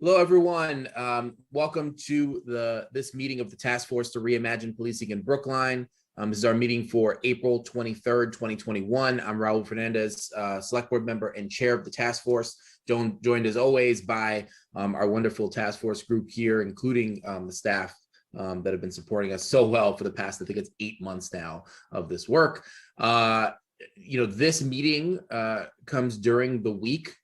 Hello, everyone. Welcome to this meeting of the Task Force to Reimagine Policing in Brookline. This is our meeting for April 23rd, 2021. I'm Raul Fernandez, Select Board member and chair of the task force, joined as always by our wonderful task force group here, including the staff that have been supporting us so well for the past, I think it's 8 months now of this work. This meeting comes during the week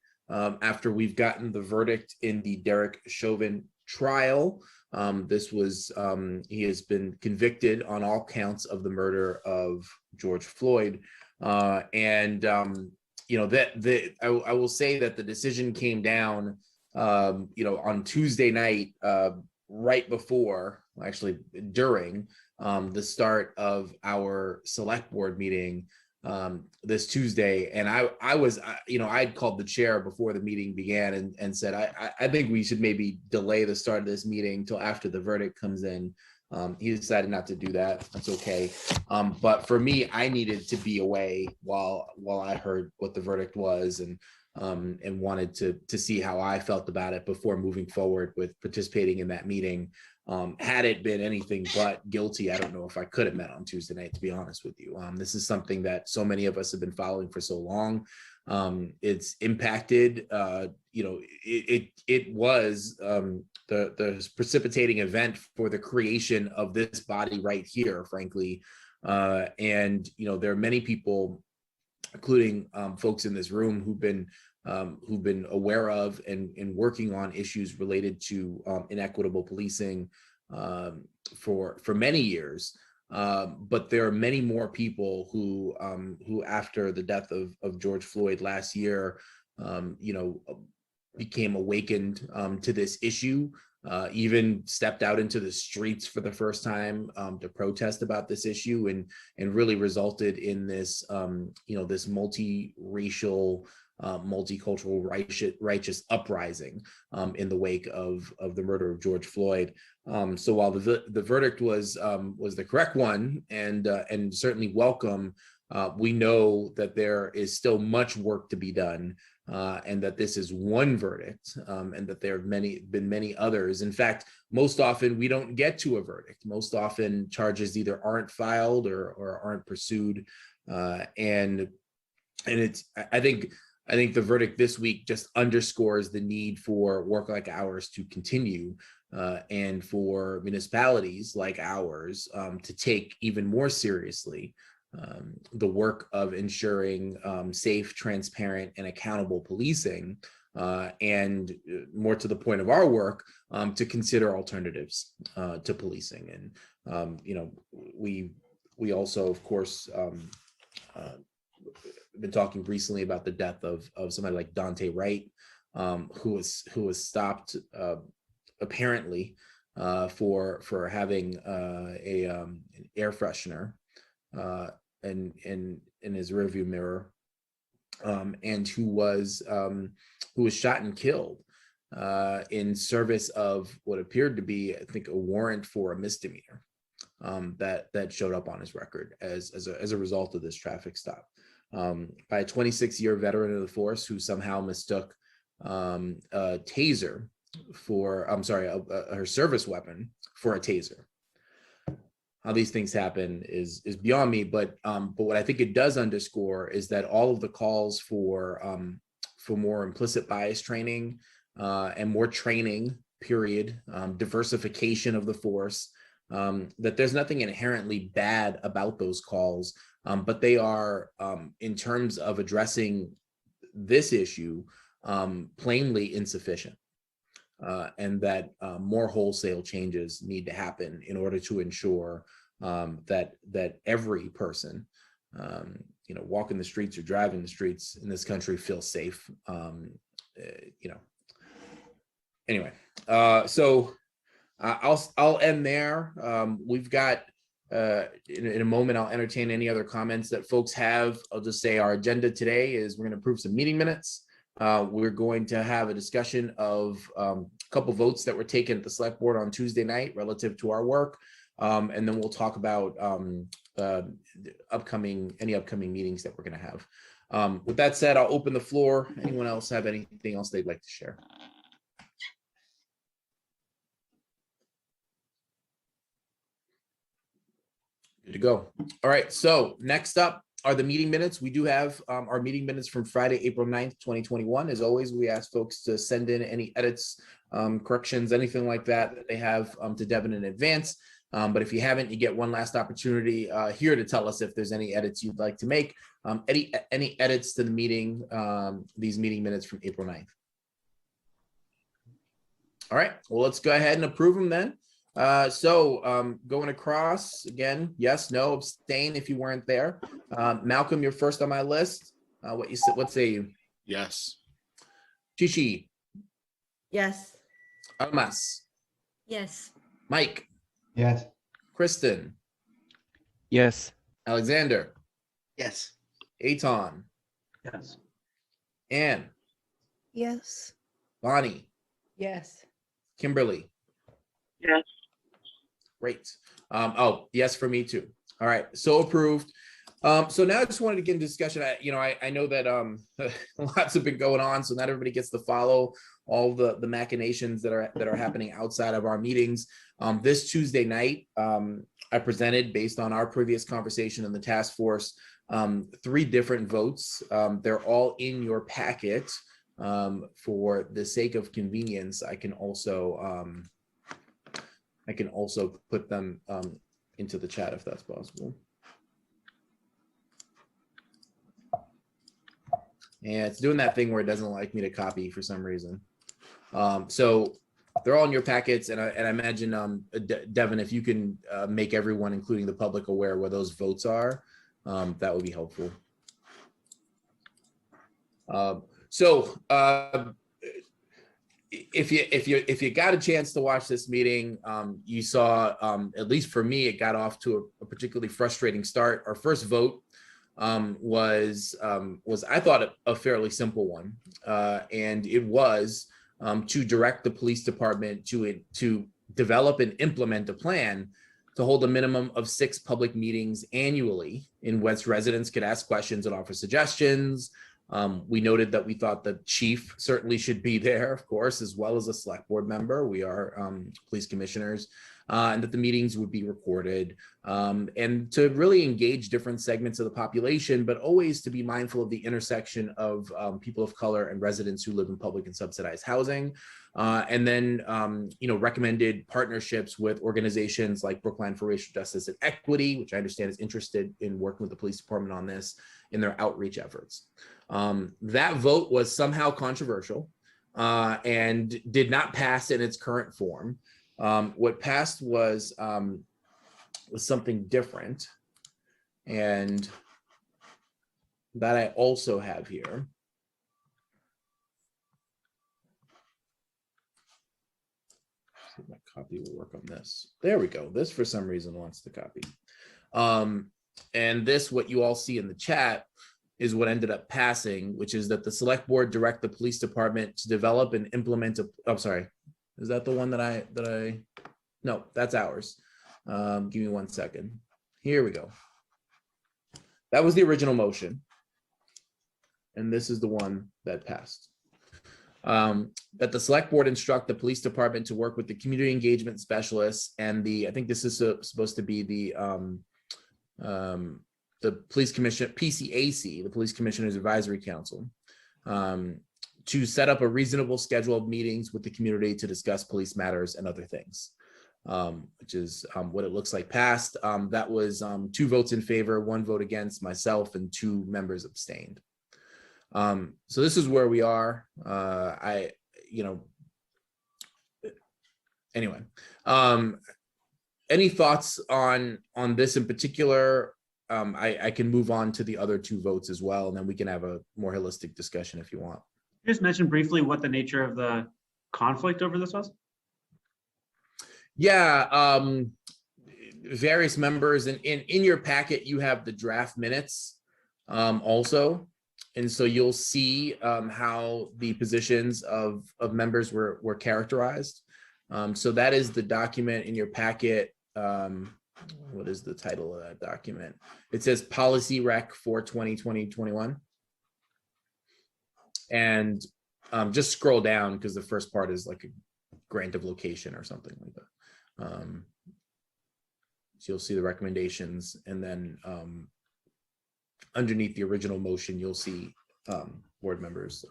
after we've gotten the verdict in the Derek Chauvin trial. He has been convicted on all counts of the murder of George Floyd. I will say that the decision came down, on Tuesday night, right before, actually during the start of our select board meeting this Tuesday. And I'd called the chair before the meeting began and said, I think we should maybe delay the start of this meeting till after the verdict comes in. He decided not to do that. That's okay. But for me, I needed to be away while I heard what the verdict was and wanted to see how I felt about it before moving forward with participating in that meeting. Had it been anything but guilty, I don't know if I could have met on Tuesday night, to be honest with you. This is something that so many of us have been following for so long. It's impacted, it was the precipitating event for the creation of this body right here, frankly. There are many people, including folks in this room, who've been aware of and working on issues related to inequitable policing for many years. But there are many more people who after the death of George Floyd last year, became awakened to this issue, even stepped out into the streets for the first time to protest about this issue, and really resulted in this, this multiracial, multicultural righteous uprising in the wake of the murder of George Floyd. So while the verdict was the correct one and certainly welcome, we know that there is still much work to be done, and that this is one verdict, and that there have been many others. In fact, most often we don't get to a verdict. Most often charges either aren't filed or aren't pursued, and I think the verdict this week just underscores the need for work like ours to continue, and for municipalities like ours to take even more seriously the work of ensuring safe, transparent, and accountable policing, and more to the point of our work, to consider alternatives to policing. And we also, of course, been talking recently about the death of somebody like Dante Wright, who was stopped apparently for having an air freshener in his rearview mirror, and who was shot and killed in service of what appeared to be, I think, a warrant for a misdemeanor that showed up on his record as a result of this traffic stop, by a 26-year veteran of the force who somehow mistook a taser her service weapon for a taser. How these things happen is beyond me, but what I think it does underscore is that all of the calls for more implicit bias training, and more training, period, diversification of the force, that there's nothing inherently bad about those calls, but they are, in terms of addressing this issue, plainly insufficient, and that more wholesale changes need to happen in order to ensure that every person, walking the streets or driving the streets in this country feels safe. Anyway, so I'll end there. We've got, in a moment, I'll entertain any other comments that folks have. I'll just say our agenda today is we're going to approve some meeting minutes. We're going to have a discussion of a couple votes that were taken at the select board on Tuesday night relative to our work. And then we'll talk about any upcoming meetings that we're going to have. With that said, I'll open the floor. Anyone else have anything else they'd like to share? Good to go. All right, so next up are the meeting minutes. We do have our meeting minutes from Friday, April 9th, 2021. As always, we ask folks to send in any edits, corrections, anything like that that they have to Devin in advance. But if you haven't, you get one last opportunity here to tell us if there's any edits you'd like to make. Any edits to the meeting, these meeting minutes from April 9th. All right, well, let's go ahead and approve them then. Going across again, yes, no, abstain if you weren't there. Malcolm, you're first on my list. What say you? Yes. Chichi, Yes. Almas, Yes. Mike, Yes. Kristen, Yes. Alexander, Yes. Aton, Yes. Anne, Yes. Bonnie, Yes. Kimberly. Yes. Great. Oh, yes, for me too. All right, so approved. So now I just wanted to get into discussion. I know that lots have been going on, so not everybody gets to follow all the machinations that are happening outside of our meetings. This Tuesday night, I presented, based on our previous conversation in the task force, 3 different votes. They're all in your packet. For the sake of convenience, I can also put them into the chat if that's possible. And it's doing that thing where it doesn't like me to copy for some reason. So they're all in your packets, and I imagine, Devin, if you can make everyone, including the public, aware where those votes are, that would be helpful. If you got a chance to watch this meeting, you saw, at least for me, it got off to a particularly frustrating start. Our first vote was I thought a fairly simple one, and it was to direct the police department to develop and implement a plan to hold a minimum of 6 public meetings annually in which residents could ask questions and offer suggestions. We noted that we thought the chief certainly should be there, of course, as well as a select board member. We are police commissioners, and that the meetings would be recorded, and to really engage different segments of the population, but always to be mindful of the intersection of people of color and residents who live in public and subsidized housing. And then, recommended partnerships with organizations like Brookline for Racial Justice and Equity, which I understand is interested in working with the police department on this in their outreach efforts. That vote was somehow controversial and did not pass in its current form. What passed was something different, and that I also have here. See if my copy will work on this. There we go. This, for some reason, wants to copy. And this, what you all see in the chat, is what ended up passing, which is that the select board direct the police department to develop and implement I'm sorry, is that the one that I, no, that's ours. Give me 1 second. Here we go. That was the original motion. And this is the one that passed. That the select board instruct the police department to work with the community engagement specialists and I think this is supposed to be the police commission, PCAC, the Police Commissioners Advisory Council, to set up a reasonable schedule of meetings with the community to discuss police matters and other things, which is what it looks like passed. That was 2 votes in favor, 1 vote against, myself, and 2 members abstained. So this is where we are. Anyway, any thoughts on this in particular? I can move on to the other 2 votes as well, and then we can have a more holistic discussion if you want. Just mention briefly what the nature of the conflict over this was. Yeah, various members, and in your packet you have the draft minutes also, and so you'll see how the positions of members were characterized. So that is the document in your packet. What is the title of that document? It says Policy Rec for 2020-2021. And just scroll down, because the first part is like a grant of location or something like that. So you'll see the recommendations, and then underneath the original motion, you'll see board members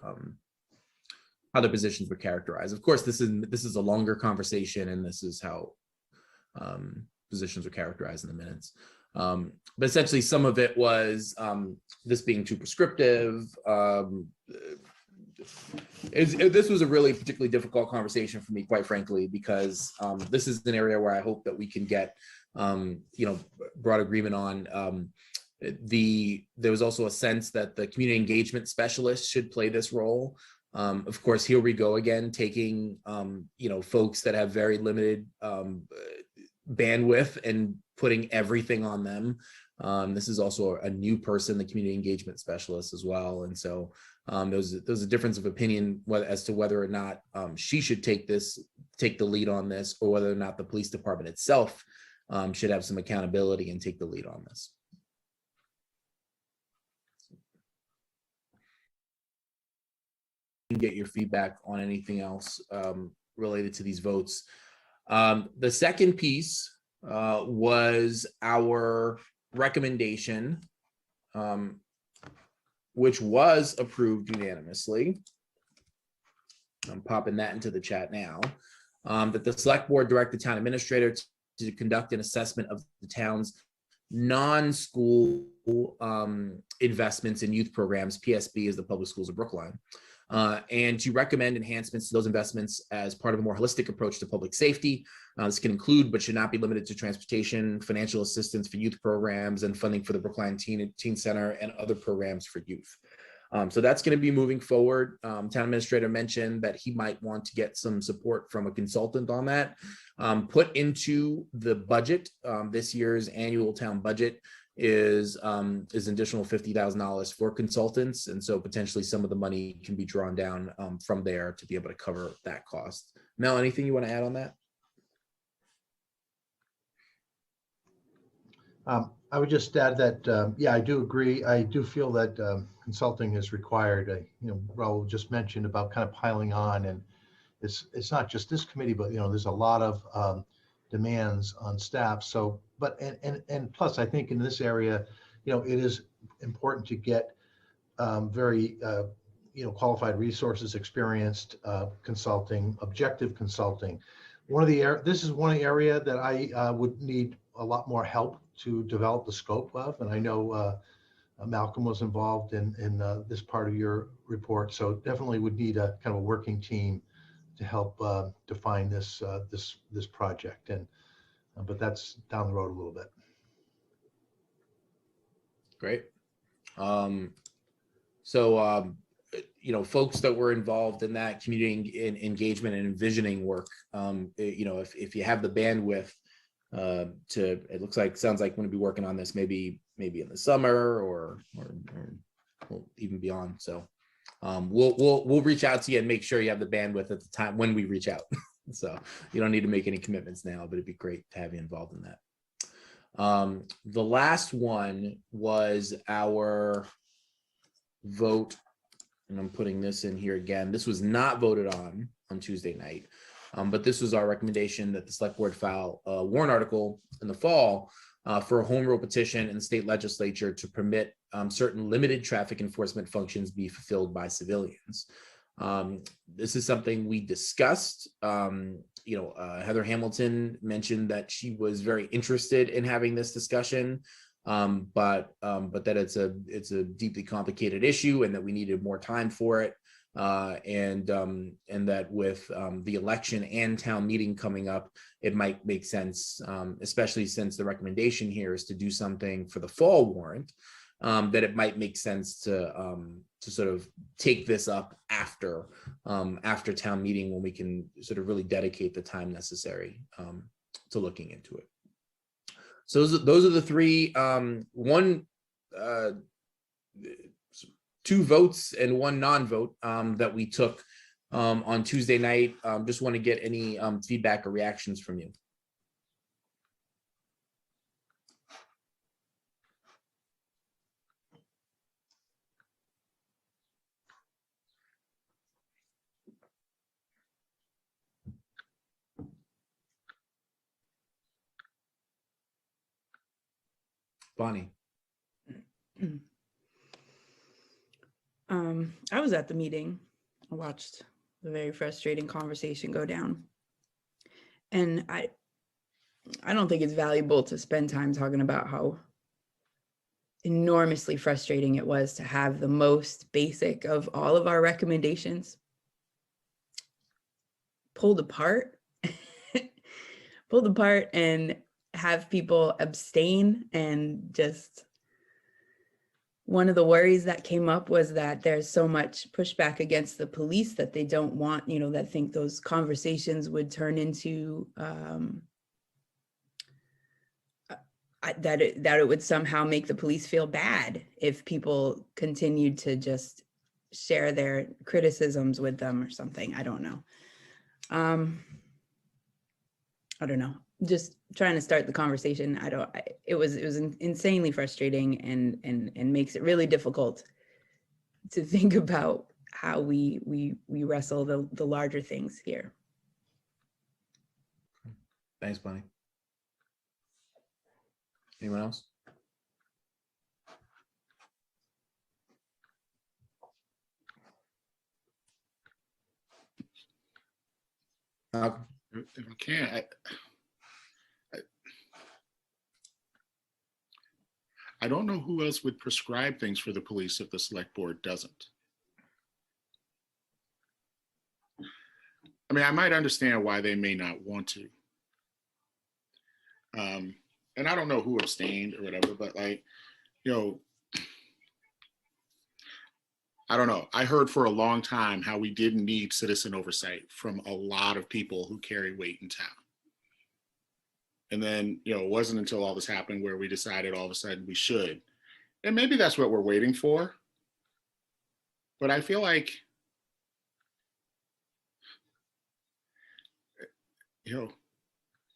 how their positions were characterized. Of course, this is a longer conversation, and this is how positions were characterized in the minutes. But essentially, some of it was this being too prescriptive. This was a really particularly difficult conversation for me, quite frankly, because this is an area where I hope that we can get broad agreement on. There was also a sense that the community engagement specialist should play this role. Of course, here we go again, taking folks that have very limited bandwidth and putting everything on them. This is also a new person, the community engagement specialist as well, and so there's a difference of opinion as to whether or not she should take the lead on this, or whether or not the police department itself should have some accountability and take the lead on this. Get your feedback on anything else related to these votes. The second piece was our recommendation, which was approved unanimously. I'm popping that into the chat now. That the select board direct the town administrator to conduct an assessment of the town's non-school investments in youth programs. PSB is the Public Schools of Brookline. And to recommend enhancements to those investments as part of a more holistic approach to public safety. This can include, but should not be limited to, transportation, financial assistance for youth programs, and funding for the Brookline Teen Center and other programs for youth. So that's going to be moving forward. Town administrator mentioned that he might want to get some support from a consultant on that. Put into the budget, this year's annual town budget is an additional $50,000 for consultants, and so potentially some of the money can be drawn down from there to be able to cover that cost. Mel, anything you want to add on that? I would just add that, yeah, I do agree. I do feel that consulting is required. Raul just mentioned about kind of piling on, and it's not just this committee, but there's a lot of demands on staff. So, but and plus, I think in this area, it is important to get very qualified resources, experienced consulting, objective consulting. This is one area that I would need a lot more help to develop the scope of, and I know Malcolm was involved in this part of your report, so definitely would need a kind of a working team to help define this project, but that's down the road a little bit. Great. Folks that were involved in that community engagement and envisioning work, if you have the bandwidth sounds like we're going to be working on this maybe in the summer or even beyond. So we'll reach out to you and make sure you have the bandwidth at the time when we reach out. So you don't need to make any commitments now, but it'd be great to have you involved in that. The last one was our vote, and I'm putting this in here again. This was not voted on Tuesday night, but this was our recommendation that the select board file a warrant article in the fall for a home rule petition in the state legislature to permit certain limited traffic enforcement functions be fulfilled by civilians. This is something we discussed. Heather Hamilton mentioned that she was very interested in having this discussion, but that it's a deeply complicated issue and that we needed more time for it. And that with the election and town meeting coming up, it might make sense, especially since the recommendation here is to do something for the fall warrant, that it might make sense to sort of take this up after town meeting, when we can sort of really dedicate the time necessary to looking into it. So those are the three, two votes and one non-vote that we took on Tuesday night. Just want to get any feedback or reactions from you. Bonnie. I was at the meeting. I watched the very frustrating conversation go down. And I don't think it's valuable to spend time talking about how enormously frustrating it was to have the most basic of all of our recommendations pulled apart, and have people abstain. And just one of the worries that came up was that there's so much pushback against the police that they don't want, that think those conversations would turn into that it would somehow make the police feel bad if people continued to just share their criticisms with them or something. I don't know. I don't know. Just trying to start the conversation. It was insanely frustrating and makes it really difficult to think about how we wrestle the larger things here. Thanks, Bonnie. Anyone else? Malcolm? If I can, I don't know who else would prescribe things for the police if the select board doesn't. I mean, I might understand why they may not want to. And I don't know who abstained or whatever, but I don't know. I heard for a long time how we didn't need citizen oversight from a lot of people who carry weight in town. And then, it wasn't until all this happened where we decided all of a sudden we should. And maybe that's what we're waiting for. But I feel like,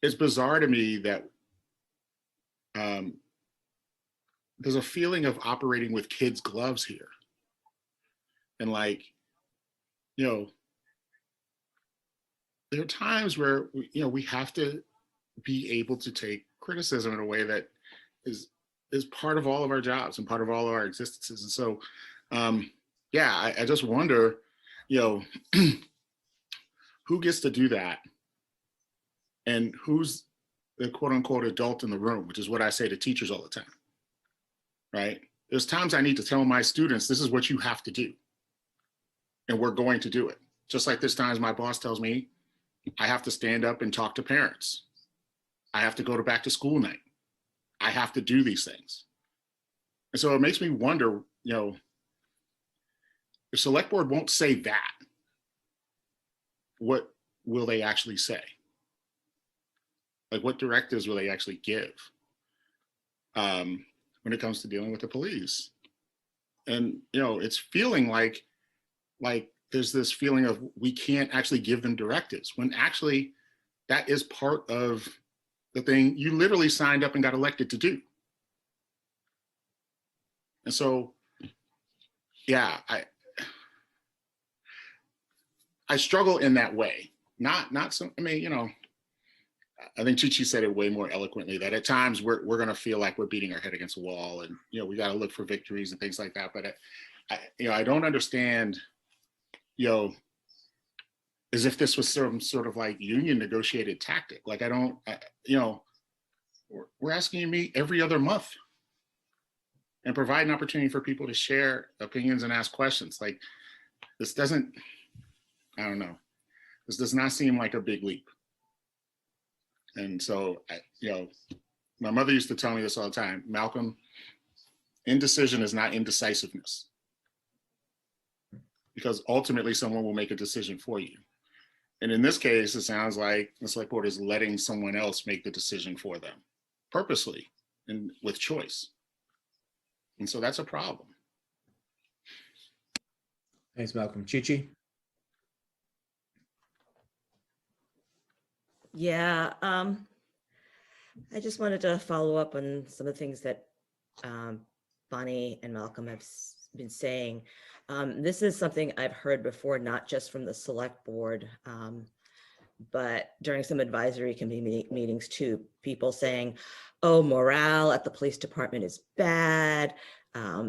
it's bizarre to me that there's a feeling of operating with kids' gloves here. And there are times where, we have to be able to take criticism in a way that is part of all of our jobs and part of all of our existences. And so, I just wonder, who gets to do that? And who's the quote unquote adult in the room, which is what I say to teachers all the time, right? There's times I need to tell my students, this is what you have to do. And we're going to do it. Just like there's times my boss tells me I have to stand up and talk to parents. I have to go to back to school night. I have to do these things. And so it makes me wonder, the select board won't say that, what will they actually say? Like, what directives will they actually give when it comes to dealing with the police? And, it's feeling like there's this feeling of we can't actually give them directives, when actually that is part of the thing you literally signed up and got elected to do. And so, I struggle in that way. Not so, I think Chichi said it way more eloquently, that at times we're going to feel like we're beating our head against a wall, and we got to look for victories and things like that. But I don't understand, as if this was some sort of like union negotiated tactic. Like we're asking you to meet every other month and provide an opportunity for people to share opinions and ask questions. Like, this doesn't, I don't know. This does not seem like a big leap. And so, my mother used to tell me this all the time, Malcolm, indecision is not indecisiveness. Because ultimately someone will make a decision for you. And in this case, it sounds like the select board is letting someone else make the decision for them, purposely and with choice. And so that's a problem. Thanks, Malcolm. Chichi? Yeah, I just wanted to follow up on some of the things that Bonnie and Malcolm have been saying. This is something I've heard before, not just from the select board. but during some advisory committee meetings too, people saying, oh, morale at the police department is bad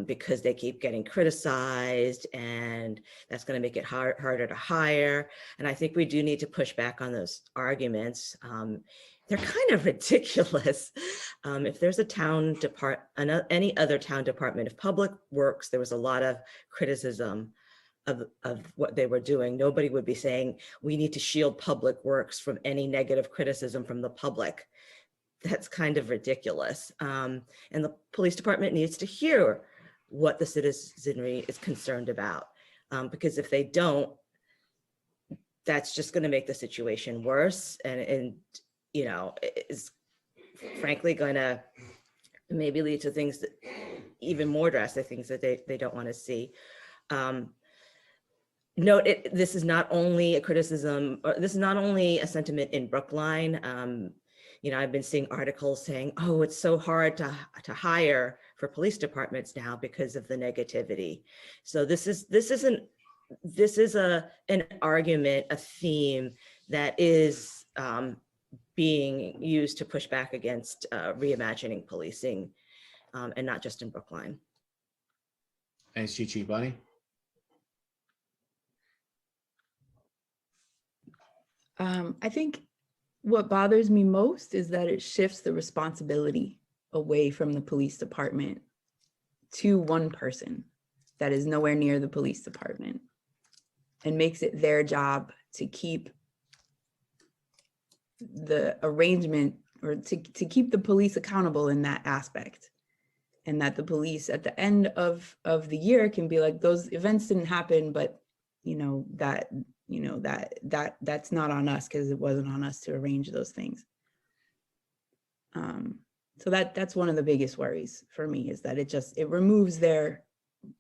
because they keep getting criticized, and that's going to make it harder to hire. And I think we do need to push back on those arguments. They're kind of ridiculous. If there's a town department, any other town department, if Public Works, there was a lot of criticism of what they were doing. Nobody would be saying, we need to shield Public Works from any negative criticism from the public. That's kind of ridiculous. And the police department needs to hear what the citizenry is concerned about. Because if they don't, that's just going to make the situation worse. And you know, is frankly going to maybe lead to things that even more drastic things that they don't want to see. Note, this is not only a criticism, or this is not only a sentiment in Brookline. You know, I've been seeing articles saying, oh, it's so hard to hire for police departments now because of the negativity. So this is an argument, a theme that is being used to push back against reimagining policing, and not just in Brookline. Thanks, Chi-Chi. Bonnie? I think what bothers me most is that it shifts the responsibility away from the police department to one person that is nowhere near the police department, and makes it their job to keep the arrangement, or to keep the police accountable in that aspect. And that the police at the end of the year can be like, those events didn't happen, but that's not on us because it wasn't on us to arrange those things. So that's one of the biggest worries for me, is that it removes their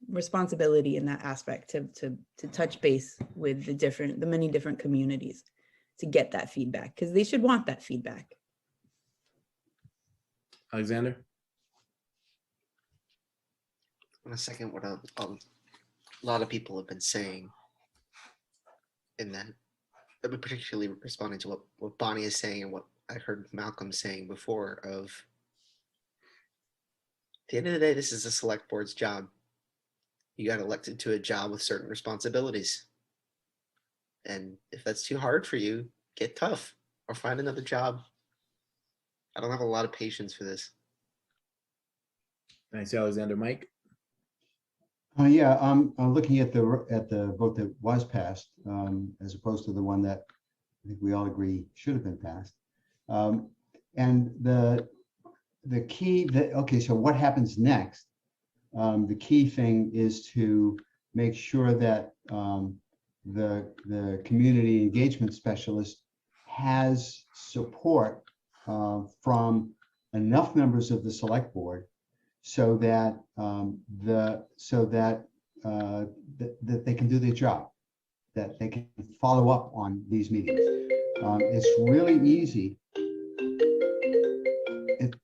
responsibility in that aspect to touch base with the many different communities to get that feedback, because they should want that feedback. Alexander? In a second, what a lot of people have been saying in that, I've been particularly responding to what Bonnie is saying and what I heard Malcolm saying before, of at the end of the day, this is a select board's job. You got elected to a job with certain responsibilities. And if that's too hard for you, get tough or find another job. I don't have a lot of patience for this. Thanks, Alexander. Mike? Yeah, I'm looking at the vote that was passed, as opposed to the one that I think we all agree should have been passed. And the key okay, so what happens next? The key thing is to make sure that the community engagement specialist has support from enough members of the select board so that that they can do their job, that they can follow up on these meetings. It's really easy.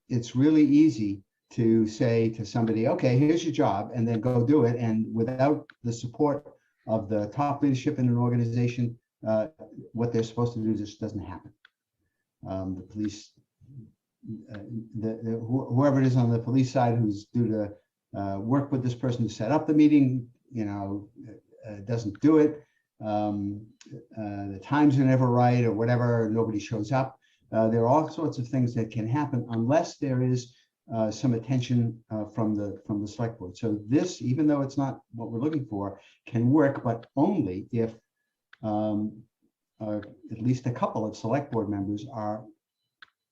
It's really easy to say to somebody, okay, here's your job, and then go do it. And without the support of the top leadership in an organization, what they're supposed to do just doesn't happen. The police, whoever it is on the police side who's due to work with this person to set up the meeting, doesn't do it. The times are never right, or whatever, nobody shows up. There are all sorts of things that can happen unless there is some attention from the select board. So this, even though it's not what we're looking for, can work, but only if at least a couple of select board members are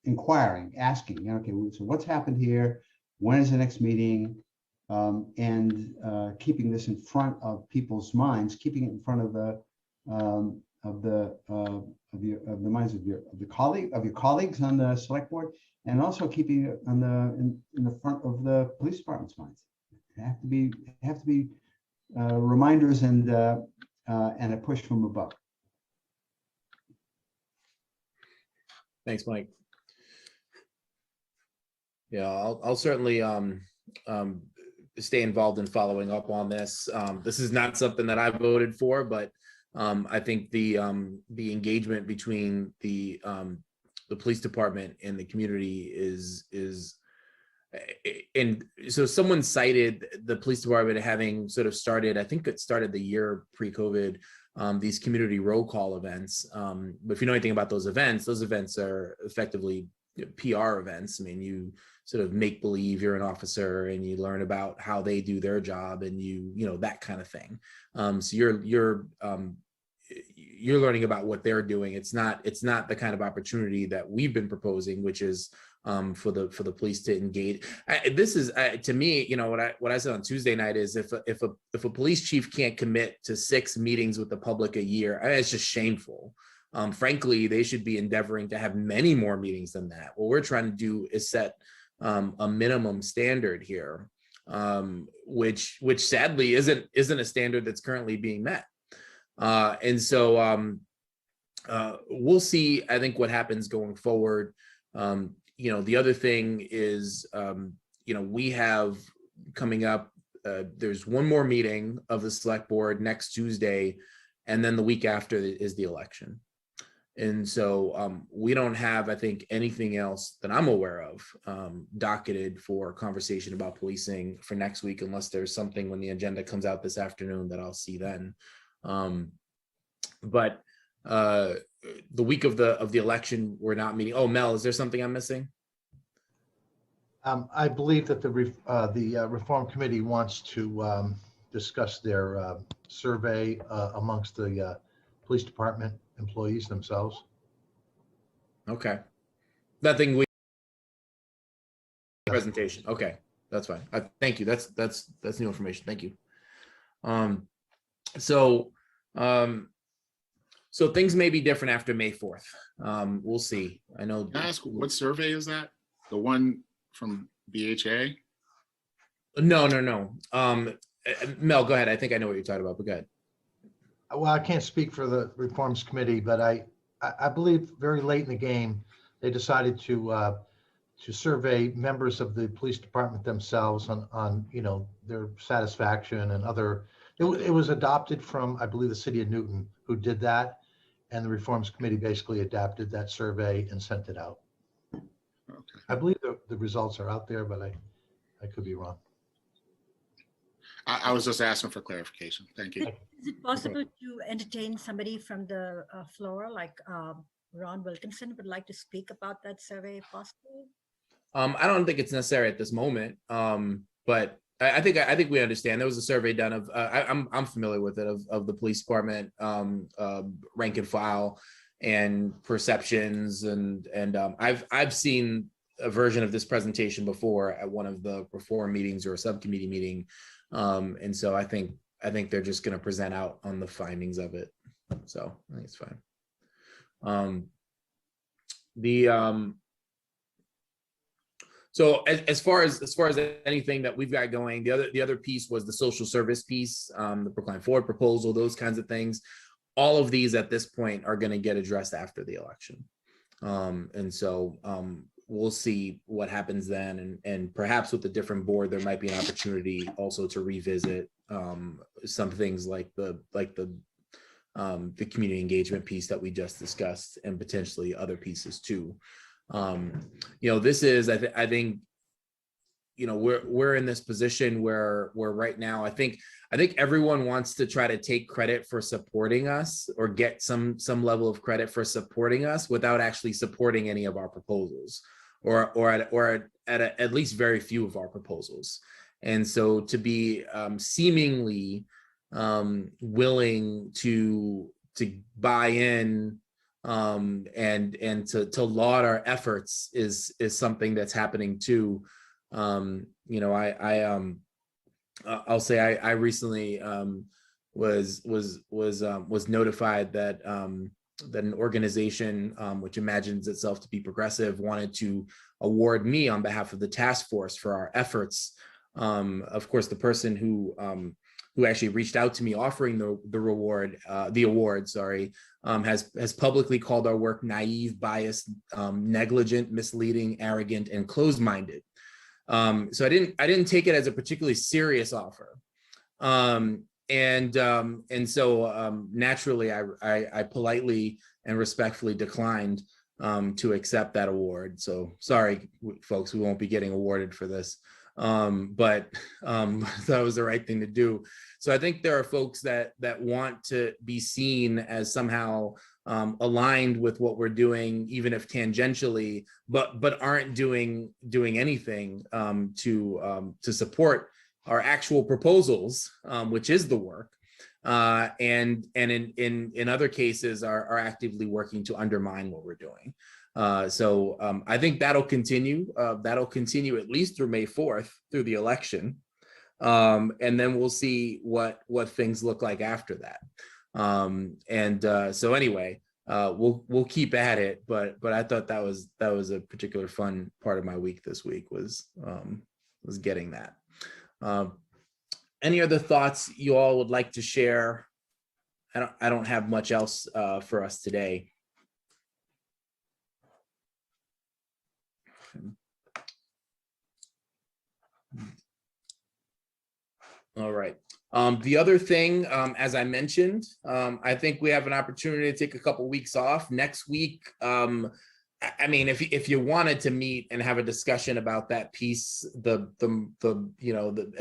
inquiring, asking, okay, so what's happened here? When is the next meeting? And keeping this in front of people's minds, keeping it in front of the minds of your colleagues on the select board, and also keeping it on in the front of the police department's minds. It have to be reminders and a push from above. Thanks, Mike. Yeah, I'll certainly stay involved in following up on this. This is not something that I voted for, but I think the engagement between the police department and the community is and so someone cited the police department having sort of started, I think it started the year pre-COVID, these community roll call events. But if you know anything about those events are effectively PR events. I mean, you sort of make believe you're an officer and you learn about how they do their job and you know, that kind of thing. So you're learning about what they're doing. It's not the kind of opportunity that we've been proposing, which is for the police to engage. This is to me, you know, what I said on Tuesday night is if a police chief can't commit to 6 meetings with the public a year, it's just shameful. Frankly, they should be endeavoring to have many more meetings than that. What we're trying to do is set a minimum standard here, which sadly isn't a standard that's currently being met. And so we'll see, I think, what happens going forward. You know, the other thing is, you know, we have coming up, there's one more meeting of the select board next Tuesday, and then the week after is the election. And so we don't have, I think, anything else that I'm aware of docketed for conversation about policing for next week, unless there's something when the agenda comes out this afternoon that I'll see then. But the week of the election, we're not meeting. Oh, Mel, is there something I'm missing? I believe that the Reform Committee wants to discuss their survey amongst the police department employees themselves. Okay. Nothing we presentation. Okay, that's fine. Thank you. That's new information. Thank you. So things may be different after May 4th. We'll see. I know. Can I ask, what survey is that? The one from BHA? No. Mel, go ahead. I think I know what you're talking about, but go ahead. Well, I can't speak for the Reforms Committee, but I believe very late in the game, they decided to survey members of the police department themselves on you know, their satisfaction and other. It was adopted from, I believe, the city of Newton, who did that, and the Reforms Committee basically adapted that survey and sent it out. Okay. I believe the results are out there, but I could be wrong. I was just asking for clarification. Thank you. Is it possible to entertain somebody from the floor, like Ron Wilkinson would like to speak about that survey, if possible? I don't think it's necessary at this moment, but I think we understand. There was a survey done of I'm familiar with it of the police department rank and file and perceptions, and I've seen a version of this presentation before at one of the reform meetings or a subcommittee meeting, and so I think they're just going to present out on the findings of it. So I think it's fine. So as far as anything that we've got going, the other piece was the social service piece, the Brookline Forward proposal, those kinds of things. All of these at this point are going to get addressed after the election, and so we'll see what happens then, and perhaps with a different board, there might be an opportunity also to revisit some things like the community engagement piece that we just discussed, and potentially other pieces too. You know, this is, I think, you know, we're in this position where right now, I think everyone wants to try to take credit for supporting us, or get some level of credit for supporting us without actually supporting any of our proposals, or at least very few of our proposals. And so to be seemingly willing to buy in and to laud our efforts is something that's happening too. You know, I'll say I recently was notified that that an organization which imagines itself to be progressive wanted to award me on behalf of the task force for our efforts. Of course, the person who actually reached out to me offering the award, has publicly called our work naive, biased, negligent, misleading, arrogant, and closed-minded. So I didn't take it as a particularly serious offer. so naturally, I politely and respectfully declined to accept that award. So sorry, folks, we won't be getting awarded for this. But that was the right thing to do. So I think there are folks that want to be seen as somehow aligned with what we're doing, even if tangentially, but aren't doing anything to support our actual proposals, which is the work. And in other cases are actively working to undermine what we're doing. So I think that'll continue. That'll continue at least through May 4th, through the election. And then we'll see what things look like after that. So anyway, we'll keep at it. But I thought that was a particular fun part of my week this week was getting that. Any other thoughts you all would like to share? I don't have much else for us today. All right. The other thing, as I mentioned, I think we have an opportunity to take a couple weeks off next week. I mean, if you wanted to meet and have a discussion about that piece,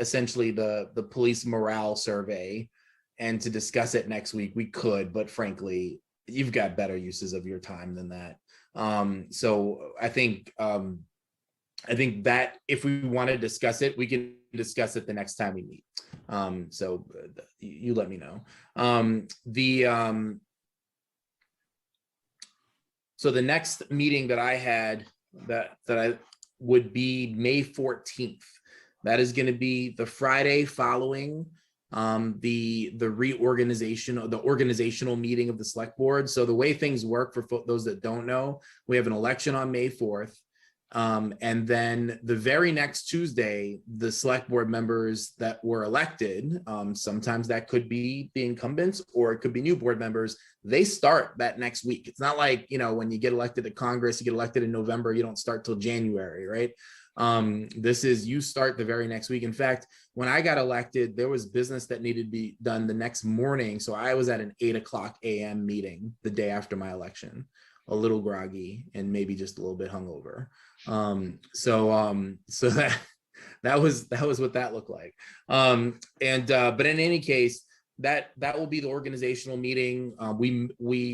essentially the police morale survey, and to discuss it next week, we could, but frankly, you've got better uses of your time than that. So I think that if we want to discuss it, we can discuss it the next time we meet. So you let me know. So the next meeting that I had that I would be May 14th. That is going to be the Friday following the reorganization, the organizational meeting of the select board. So the way things work for those that don't know, we have an election on May 4th. And then the very next Tuesday, the select board members that were elected, sometimes that could be the incumbents or it could be new board members, they start that next week. It's not like, when you get elected to Congress, you get elected in November, you don't start till January, right? This is, you start the very next week. In fact, when I got elected, there was business that needed to be done the next morning. So I was at an 8:00 a.m. meeting the day after my election, a little groggy and maybe just a little bit hungover. So that was what that looked like. But in any case, that will be the organizational meeting.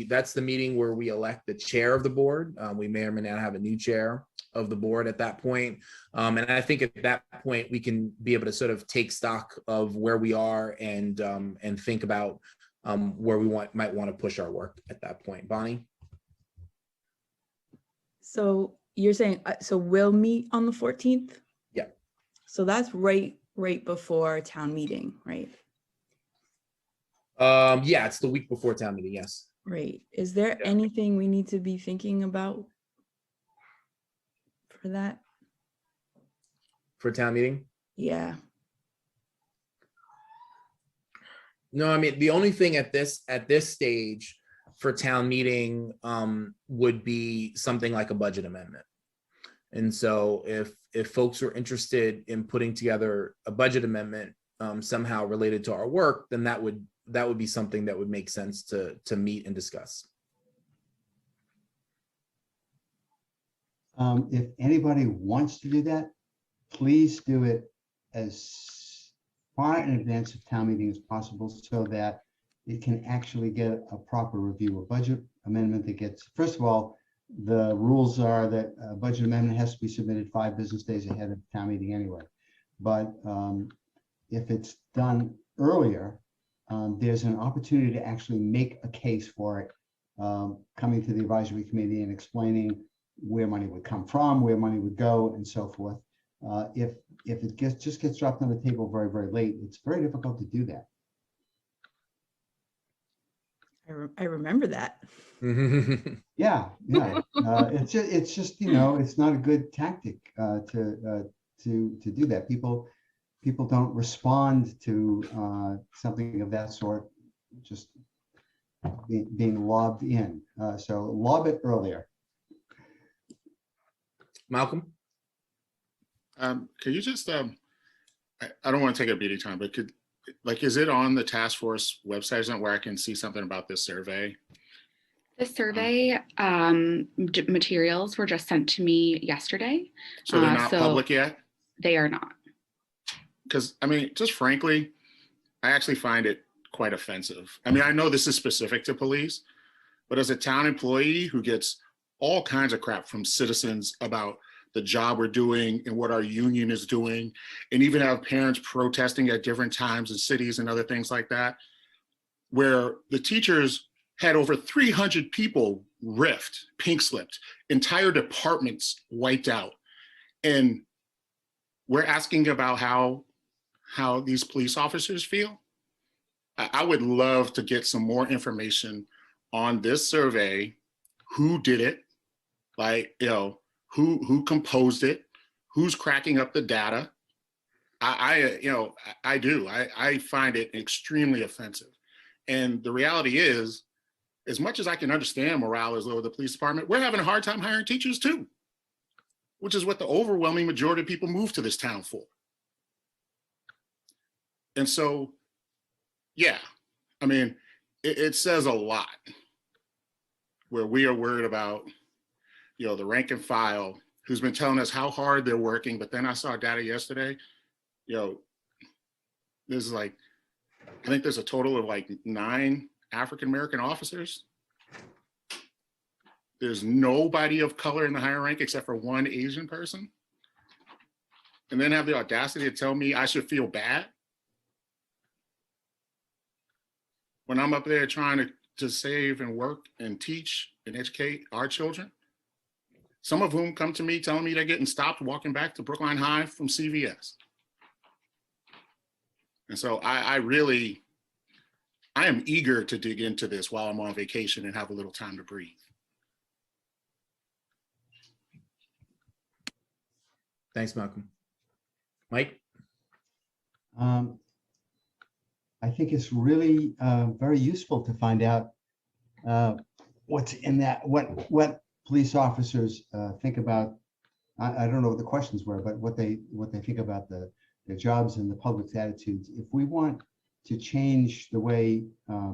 That's the meeting where we elect the chair of the board. We may or may not have a new chair of the board at that point. And I think at that point, we can be able to sort of take stock of where we are and think about where we might want to push our work at that point. Bonnie? So you're saying, so we'll meet on the 14th? Yeah. So that's right before town meeting, right? Yeah, it's the week before town meeting, yes. Right. Is there anything we need to be thinking about for that? For town meeting? Yeah. No, I mean, the only thing at this stage for town meeting would be something like a budget amendment. And so if folks are interested in putting together a budget amendment somehow related to our work, then that would be something that would make sense to meet and discuss. If anybody wants to do that, please do it as far in advance of town meeting as possible so that it can actually get a proper review. A budget amendment that gets, first of all, the rules are that a budget amendment has to be submitted 5 business days ahead of town meeting anyway. But if it's done earlier, there's an opportunity to actually make a case for it, coming to the advisory committee and explaining where money would come from, where money would go, and so forth. If it just gets dropped on the table very, very late, it's very difficult to do that. I remember that. Yeah. It's just it's not a good tactic to do that. People don't respond to something of that sort just being lobbed in. So lob it earlier. Malcolm? Can you just, I don't want to take a beating time, but like, is it on the task force website? Isn't it where I can see something about this survey? The survey materials were just sent to me yesterday. So they're not public yet? They are not. Because, I mean, just frankly, I actually find it quite offensive. I mean, I know this is specific to police, but as a town employee who gets all kinds of crap from citizens about the job we're doing and what our union is doing, and even have parents protesting at different times in cities and other things like that, where the teachers had over 300 people riffed, pink slipped, entire departments wiped out. And we're asking about how these police officers feel. I would love to get some more information on this survey, who did it, like, you know, who composed it, who's cracking up the data. I find it extremely offensive. And the reality is, as much as I can understand morale is low at the police department, we're having a hard time hiring teachers too, which is what the overwhelming majority of people move to this town for. And so, yeah, I mean, it says a lot where we are worried about, you know, the rank and file who's been telling us how hard they're working. But then I saw data yesterday, you know, this is like, I think there's a total of like 9 African-American officers. There's nobody of color in the higher rank except for 1 Asian person. And then have the audacity to tell me I should feel bad when I'm up there trying to save and work and teach and educate our children, some of whom come to me telling me they're getting stopped walking back to Brookline High from CVS. And so I am eager to dig into this while I'm on vacation and have a little time to breathe. Thanks, Malcolm. Mike? I think it's really very useful to find out what's in that, what police officers think about. I don't know what the questions were, but what they think about their jobs and the public's attitudes. If we want to change the way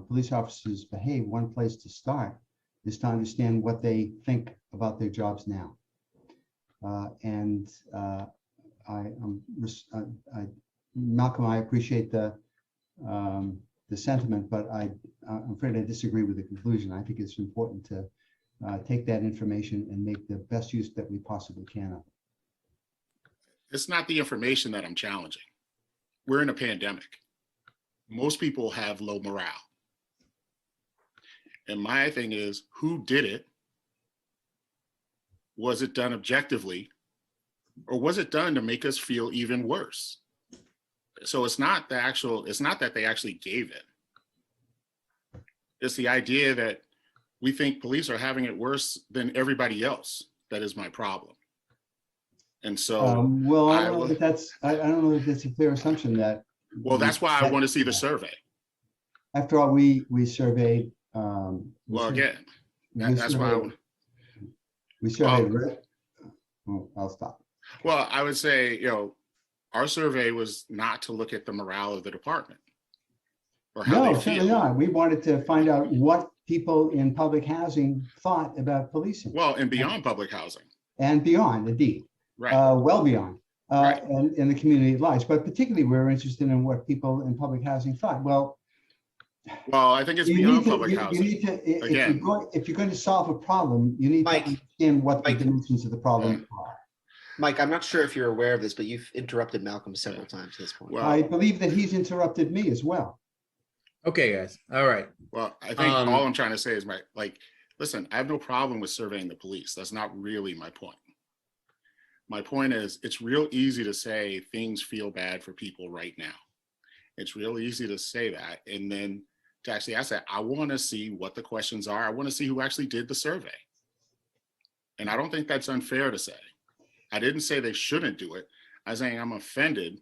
police officers behave, one place to start is to understand what they think about their jobs now. Malcolm, I appreciate the sentiment, but I'm afraid I disagree with the conclusion. I think it's important to take that information and make the best use that we possibly can of it. It's not the information that I'm challenging. We're in a pandemic. Most people have low morale. And my thing is, who did it? Was it done objectively? Or was it done to make us feel even worse? So it's not that they actually gave it. It's the idea that we think police are having it worse than everybody else. That is my problem. And so, well, I don't know if that's a fair assumption that. Well, that's why I want to see the survey. After all, we surveyed. Well, again, that's why we surveyed. I'll stop. Well, I would say, you know, our survey was not to look at the morale of the department or how they feel. Certainly not. We wanted to find out what people in public housing thought about policing. Well, and beyond public housing. And beyond, indeed. Right. Well beyond. Right. And in the community at large. But particularly, we're interested in what people in public housing thought. Well, I think it's beyond public housing. You need to, if you're going to solve a problem, you need to understand what the dimensions of the problem are. Mike, I'm not sure if you're aware of this, but you've interrupted Malcolm several times at this point. Well, I believe that he's interrupted me as well. Okay, guys. All right. Well, I think all I'm trying to say is, listen, I have no problem with surveying the police. That's not really my point. My point is, it's real easy to say things feel bad for people right now. It's real easy to say that. And then to actually ask that, I want to see what the questions are. I want to see who actually did the survey. And I don't think that's unfair to say. I didn't say they shouldn't do it. I was saying I'm offended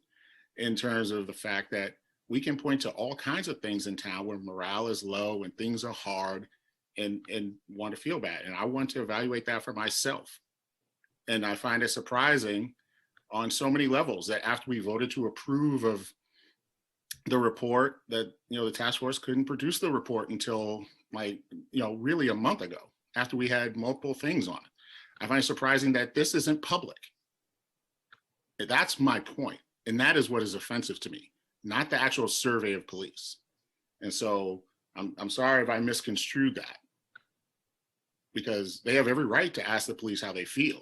in terms of the fact that we can point to all kinds of things in town where morale is low and things are hard and want to feel bad. And I want to evaluate that for myself. And I find it surprising on so many levels that after we voted to approve of the report that, the task force couldn't produce the report until like, really a month ago after we had multiple things on it. I find it surprising that this isn't public. That's my point. And that is what is offensive to me, not the actual survey of police. And so I'm sorry if I misconstrued that, because they have every right to ask the police how they feel.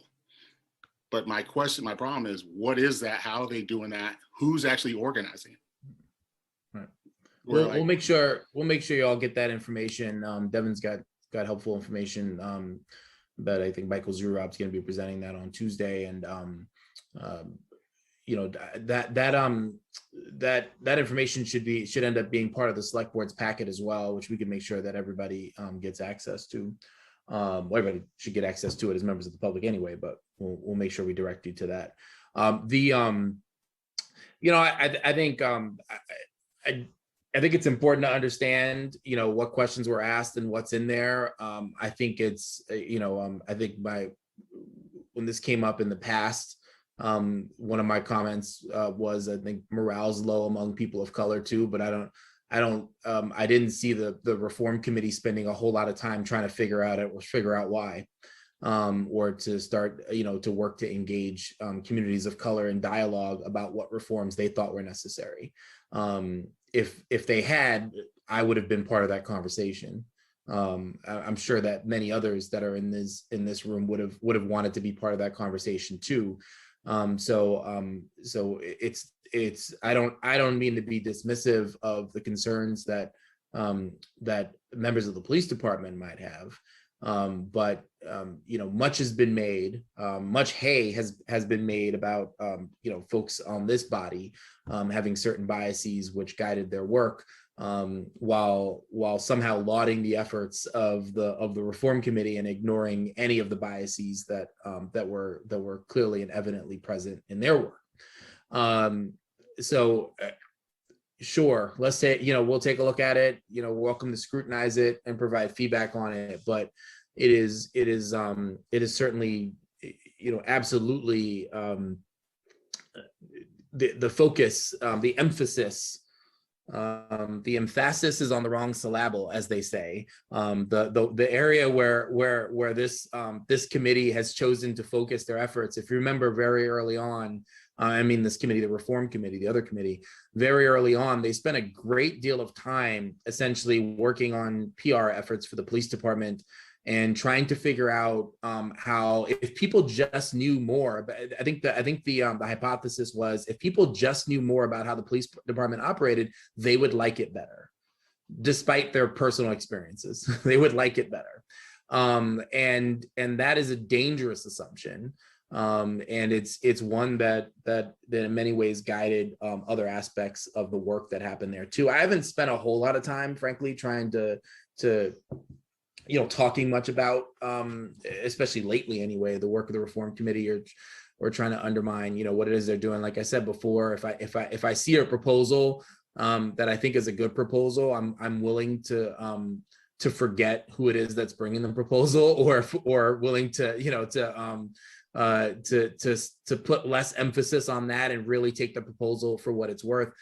But my problem is, what is that? How are they doing that? Who's actually organizing it? Right. We're We'll make sure you all get that information. Devin's got helpful information. But I think Michael Zurab's going to be presenting that on Tuesday, and that information should end up being part of the select board's packet as well, which we can make sure that everybody gets access to. Well, everybody should get access to it as members of the public anyway, but we'll make sure we direct you to that. I think it's important to understand, what questions were asked and what's in there. I think it's, I think when this came up in the past, one of my comments was, I think morale's low among people of color too, but I didn't see the reform committee spending a whole lot of time trying to figure out why, or to start, to work to engage communities of color in dialogue about what reforms they thought were necessary. If they had, I would have been part of that conversation. I'm sure that many others that are in this room would have wanted to be part of that conversation too. So it's I don't mean to be dismissive of the concerns that that members of the police department might have, but much has been made, much hay has been made about folks on this body having certain biases which guided their work, while somehow lauding the efforts of the reform committee and ignoring any of the biases that were clearly and evidently present in their work. Sure, let's say, we'll take a look at it, welcome to scrutinize it and provide feedback on it, but it is certainly, absolutely the focus, the emphasis, the emphasis is on the wrong syllable, as they say. The area where this committee has chosen to focus their efforts, if you remember very early on, this committee, the reform committee, the other committee, very early on, they spent a great deal of time essentially working on PR efforts for the police department and trying to figure out how, if people just knew more. But I think the hypothesis was, if people just knew more about how the police department operated, they would like it better, despite their personal experiences. They would like it better, and that is a dangerous assumption. And it's one that in many ways guided other aspects of the work that happened there too. I haven't spent a whole lot of time, frankly, trying to talking much about, especially lately anyway, the work of the reform committee, or trying to undermine, what it is they're doing. Like I said before, if I see a proposal that I think is a good proposal, I'm willing to forget who it is that's bringing the proposal, or willing to put less emphasis on that and really take the proposal for what it's worth.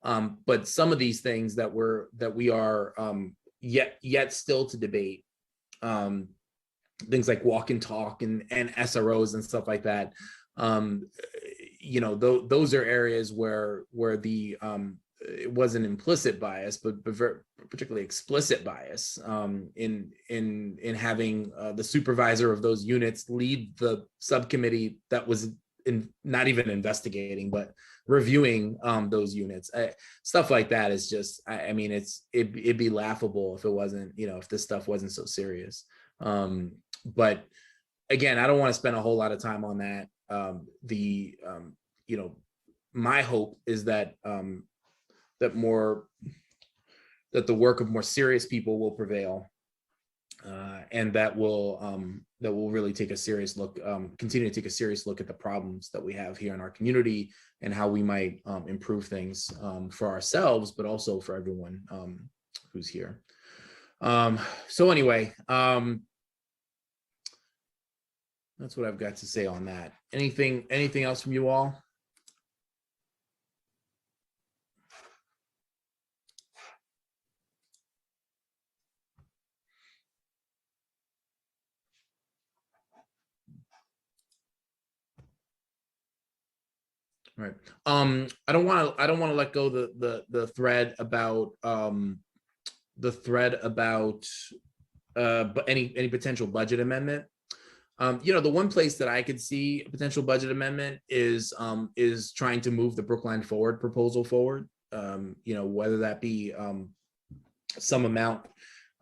But some of these things that we are yet still to debate, things like walk and talk and SROs and stuff like that, those are areas where the it wasn't implicit bias, but very, particularly explicit bias in having the supervisor of those units lead the subcommittee that was not even investigating, but reviewing those units. Stuff like that is just, it'd be laughable if it wasn't, if this stuff wasn't so serious. But again, I don't want to spend a whole lot of time on that. My hope is that that the work of more serious people will prevail, and that will really take a serious look, continue to take a serious look at the problems that we have here in our community and how we might improve things for ourselves, but also for everyone who's here. So anyway, that's what I've got to say on that. Anything else from you all? Right. I don't want to let go the thread about but any potential budget amendment. The one place that I could see a potential budget amendment is trying to move the Brookline Forward proposal forward. Whether that be some amount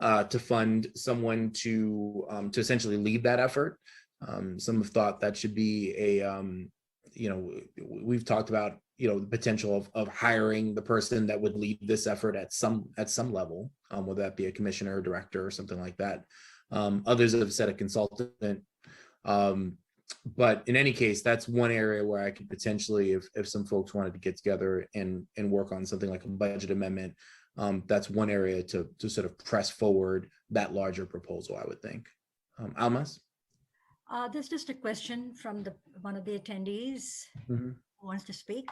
to fund someone to essentially lead that effort. Some have thought that should be a we've talked about the potential of hiring the person that would lead this effort at some level, whether that be a commissioner, director, or something like that. Others have said a consultant. But in any case, that's one area where I could potentially, if some folks wanted to get together and work on something like a budget amendment, that's one area to sort of press forward that larger proposal, I would think. Almas? There's just a question from one of the attendees who wants to speak.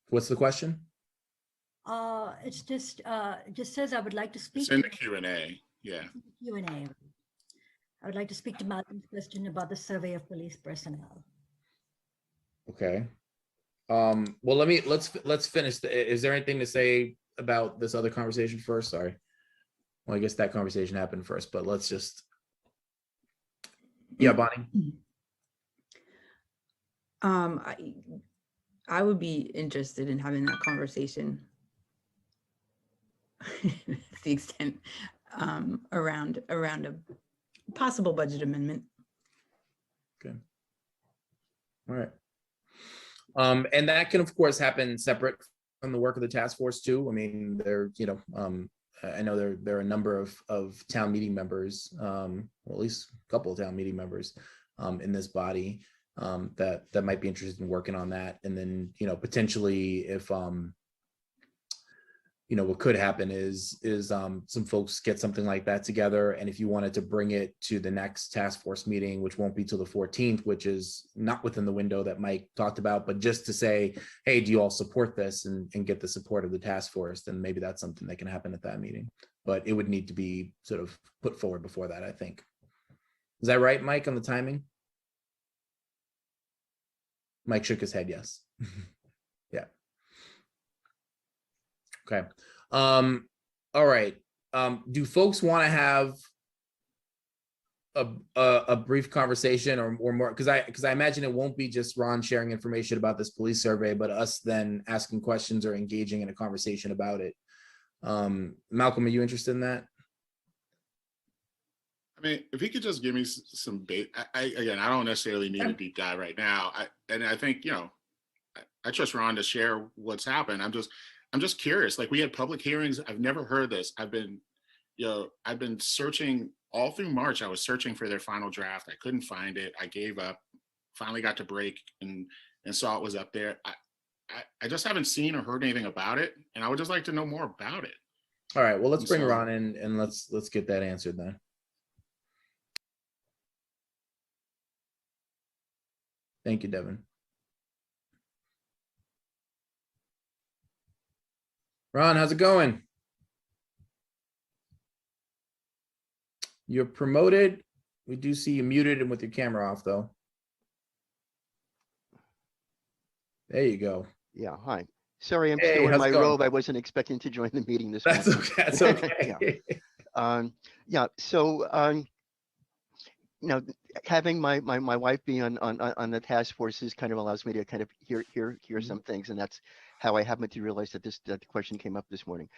What's the question? It's just says, I would like to speak. It's in the Q&A. Yeah. Q&A. I would like to speak to Malcolm's question about the survey of police personnel. Okay. Well, let's finish. Is there anything to say about this other conversation first? Sorry. Well, I guess that conversation happened first, but let's just. Yeah, Bonnie. I would be interested in having that conversation to the extent around a possible budget amendment. Okay. All right. And that can, of course, happen separate from the work of the task force too. I mean, I know there are a number of town meeting members, well, at least a couple of town meeting members in this body that might be interested in working on that. And then, potentially if, what could happen is some folks get something like that together. And if you wanted to bring it to the next task force meeting, which won't be till the 14th, which is not within the window that Mike talked about, but just to say, hey, do you all support this and get the support of the task force, then maybe that's something that can happen at that meeting. But it would need to be sort of put forward before that, I think. Is that right, Mike, on the timing? Mike shook his head, yes. Yeah. Okay. All right. Do folks want to have a brief conversation or more? Because I imagine it won't be just Ron sharing information about this police survey, but us then asking questions or engaging in a conversation about it. Malcolm, are you interested in that? I mean, if he could just give me some bait. I don't necessarily need a deep dive right now. I think, I trust Ron to share what's happened. I'm just curious. Like, we had public hearings. I've never heard this. I've been searching all through March. I was searching for their final draft. I couldn't find it. I gave up. Finally got to break and saw it was up there. I just haven't seen or heard anything about it, and I would just like to know more about it. All right. Well, let's bring Ron in and let's get that answered then. Thank you, Devin. Ron, how's it going? You're promoted. We do see you muted and with your camera off, though. There you go. Yeah, hi. Sorry, I'm Hey, still in how's my it going? robe. I wasn't expecting to join the meeting this That's morning. okay. That's okay. Having my wife be on the task forces kind of allows me to kind of hear some things, and that's how I happened to realize that the question came up this morning.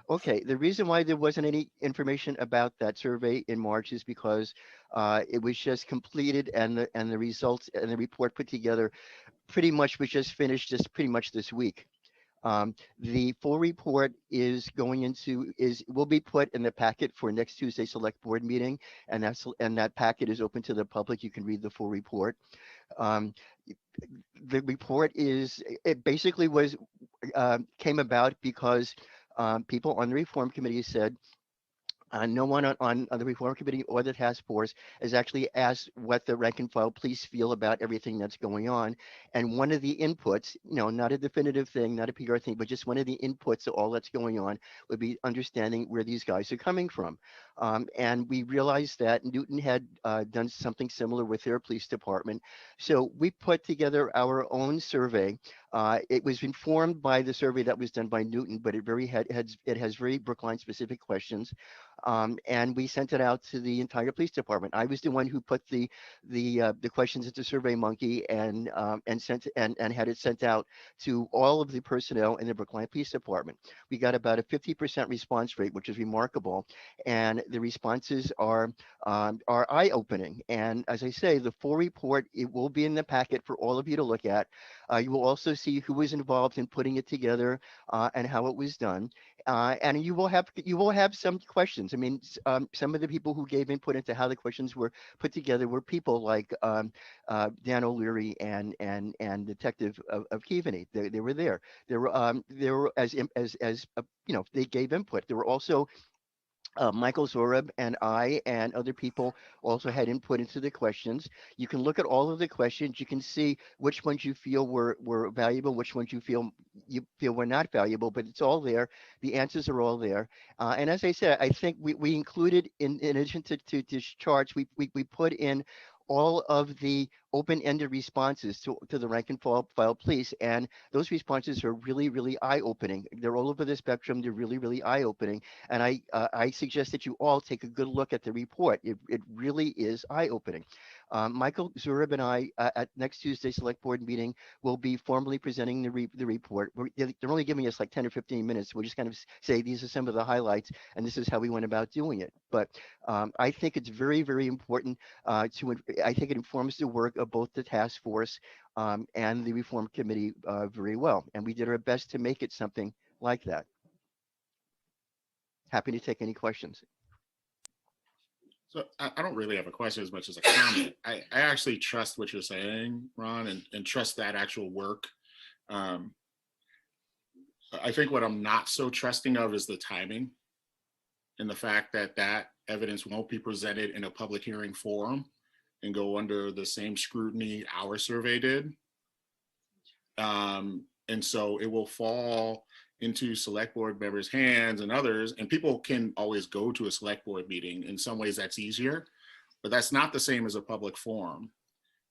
Okay, the reason why there wasn't any information about that survey in March is because it was just completed, and the results and the report put together pretty much was just finished pretty much this week. The full report will be put in the packet for next Tuesday select board meeting, and that packet is open to the public. You can read the full report. The report basically came about because people on the reform committee said no one on the reform committee or the task force has actually asked what the rank and file police feel about everything that's going on. And one of the inputs, not a definitive thing, not a PR thing, but just one of the inputs of all that's going on would be understanding where these guys are coming from. And we realized that Newton had done something similar with their police department. So we put together our own survey. It was informed by the survey that was done by Newton, but it has very Brookline specific questions. And we sent it out to the entire police department. I was the one who put the questions into SurveyMonkey and had it sent out to all of the personnel in the Brookline Police Department. We got about a 50% response rate, which is remarkable, and the responses are eye-opening. And as I say, the full report, it will be in the packet for all of you to look at. You will also see who was involved in putting it together and how it was done. And you will have some questions. I mean, some of the people who gave input into how the questions were put together were people like Dan O'Leary and Detective of Keaveney. They were there. There were as they gave input. There were also Michael Zorab and I and other people also had input into the questions. You can look at all of the questions. You can see which ones you feel were valuable, which ones you feel were not valuable, but it's all there. The answers are all there. And as I said, I think we included in addition to charts, we put in all of the open-ended responses to the rank and file police, and those responses are really, really eye-opening. They're all over the spectrum. They're really, really eye-opening, and I suggest that you all take a good look at the report. It really is eye-opening. Michael Zurab and I at next Tuesday's select board meeting will be formally presenting the report. They're only giving us like 10 or 15 minutes. We're just kind of say these are some of the highlights, and this is how we went about doing it. But I think it's very, very important I think it informs the work of both the task force and the reform committee very well. And we did our best to make it something like that. Happy to take any questions. So I don't really have a question as much as a comment. I actually trust what you're saying, Ron, and trust that actual work. I think what I'm not so trusting of is the timing and the fact that that evidence won't be presented in a public hearing forum and go under the same scrutiny our survey did. And so it will fall into select board members' hands and others, and people can always go to a select board meeting. In some ways that's easier, but that's not the same as a public forum.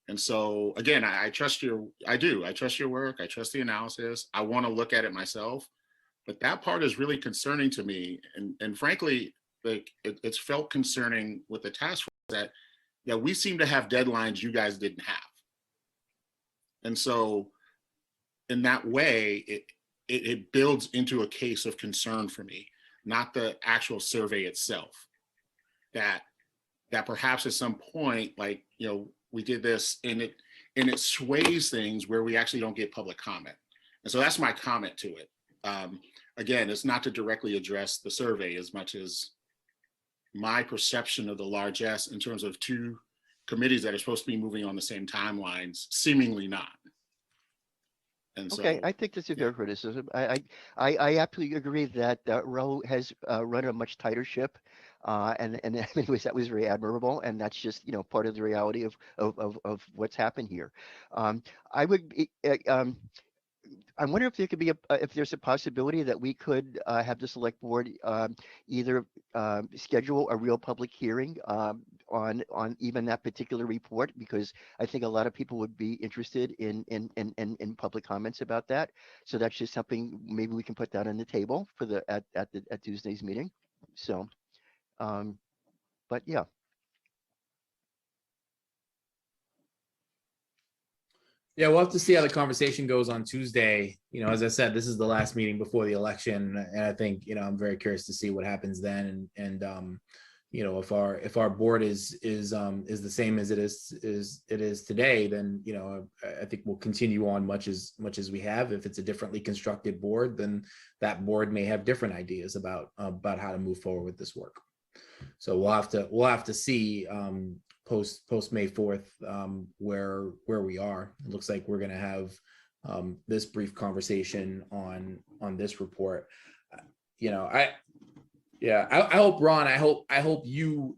And so again, I trust your work. I trust the analysis. I want to look at it myself, but that part is really concerning to me. And frankly, like it's felt concerning with the task force that we seem to have deadlines you guys didn't have. And so in that way, it builds into a case of concern for me, not the actual survey itself. That perhaps at some point, like, we did this and it sways things where we actually don't get public comment. And so that's my comment to it. Again, it's not to directly address the survey as much as my perception of the largesse in terms of two committees that are supposed to be moving on the same timelines, seemingly not. And so, okay, I think that's a fair criticism. I absolutely agree that Ro has run a much tighter ship, and in many ways that was very admirable, and that's just part of the reality of what's happened here. I would. I wonder if there could be if there's a possibility that we could have the select board either schedule a real public hearing on even that particular report, because I think a lot of people would be interested in public comments about that. So that's just something maybe we can put that on the table for at Tuesday's meeting. So, but yeah. Yeah, we'll have to see how the conversation goes on Tuesday. As I said, this is the last meeting before the election, and I think I'm very curious to see what happens then. And if our board is the same as it is today, then I think we'll continue on much as we have. If it's a differently constructed board, then that board may have different ideas about how to move forward with this work. So we'll have to see. Post May 4th, where we are. It looks like we're going to have this brief conversation on this report. I hope, Ron, I hope you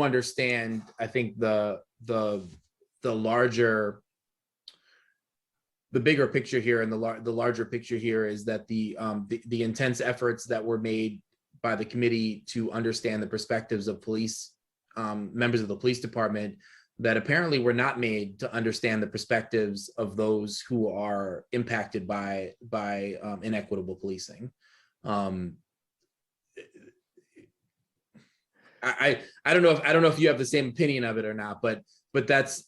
understand. I think the bigger picture here, and the larger picture here is that the intense efforts that were made by the committee to understand the perspectives of police members of the police department that apparently were not made to understand the perspectives of those who are impacted by inequitable policing. I don't know if you have the same opinion of it or not, but that's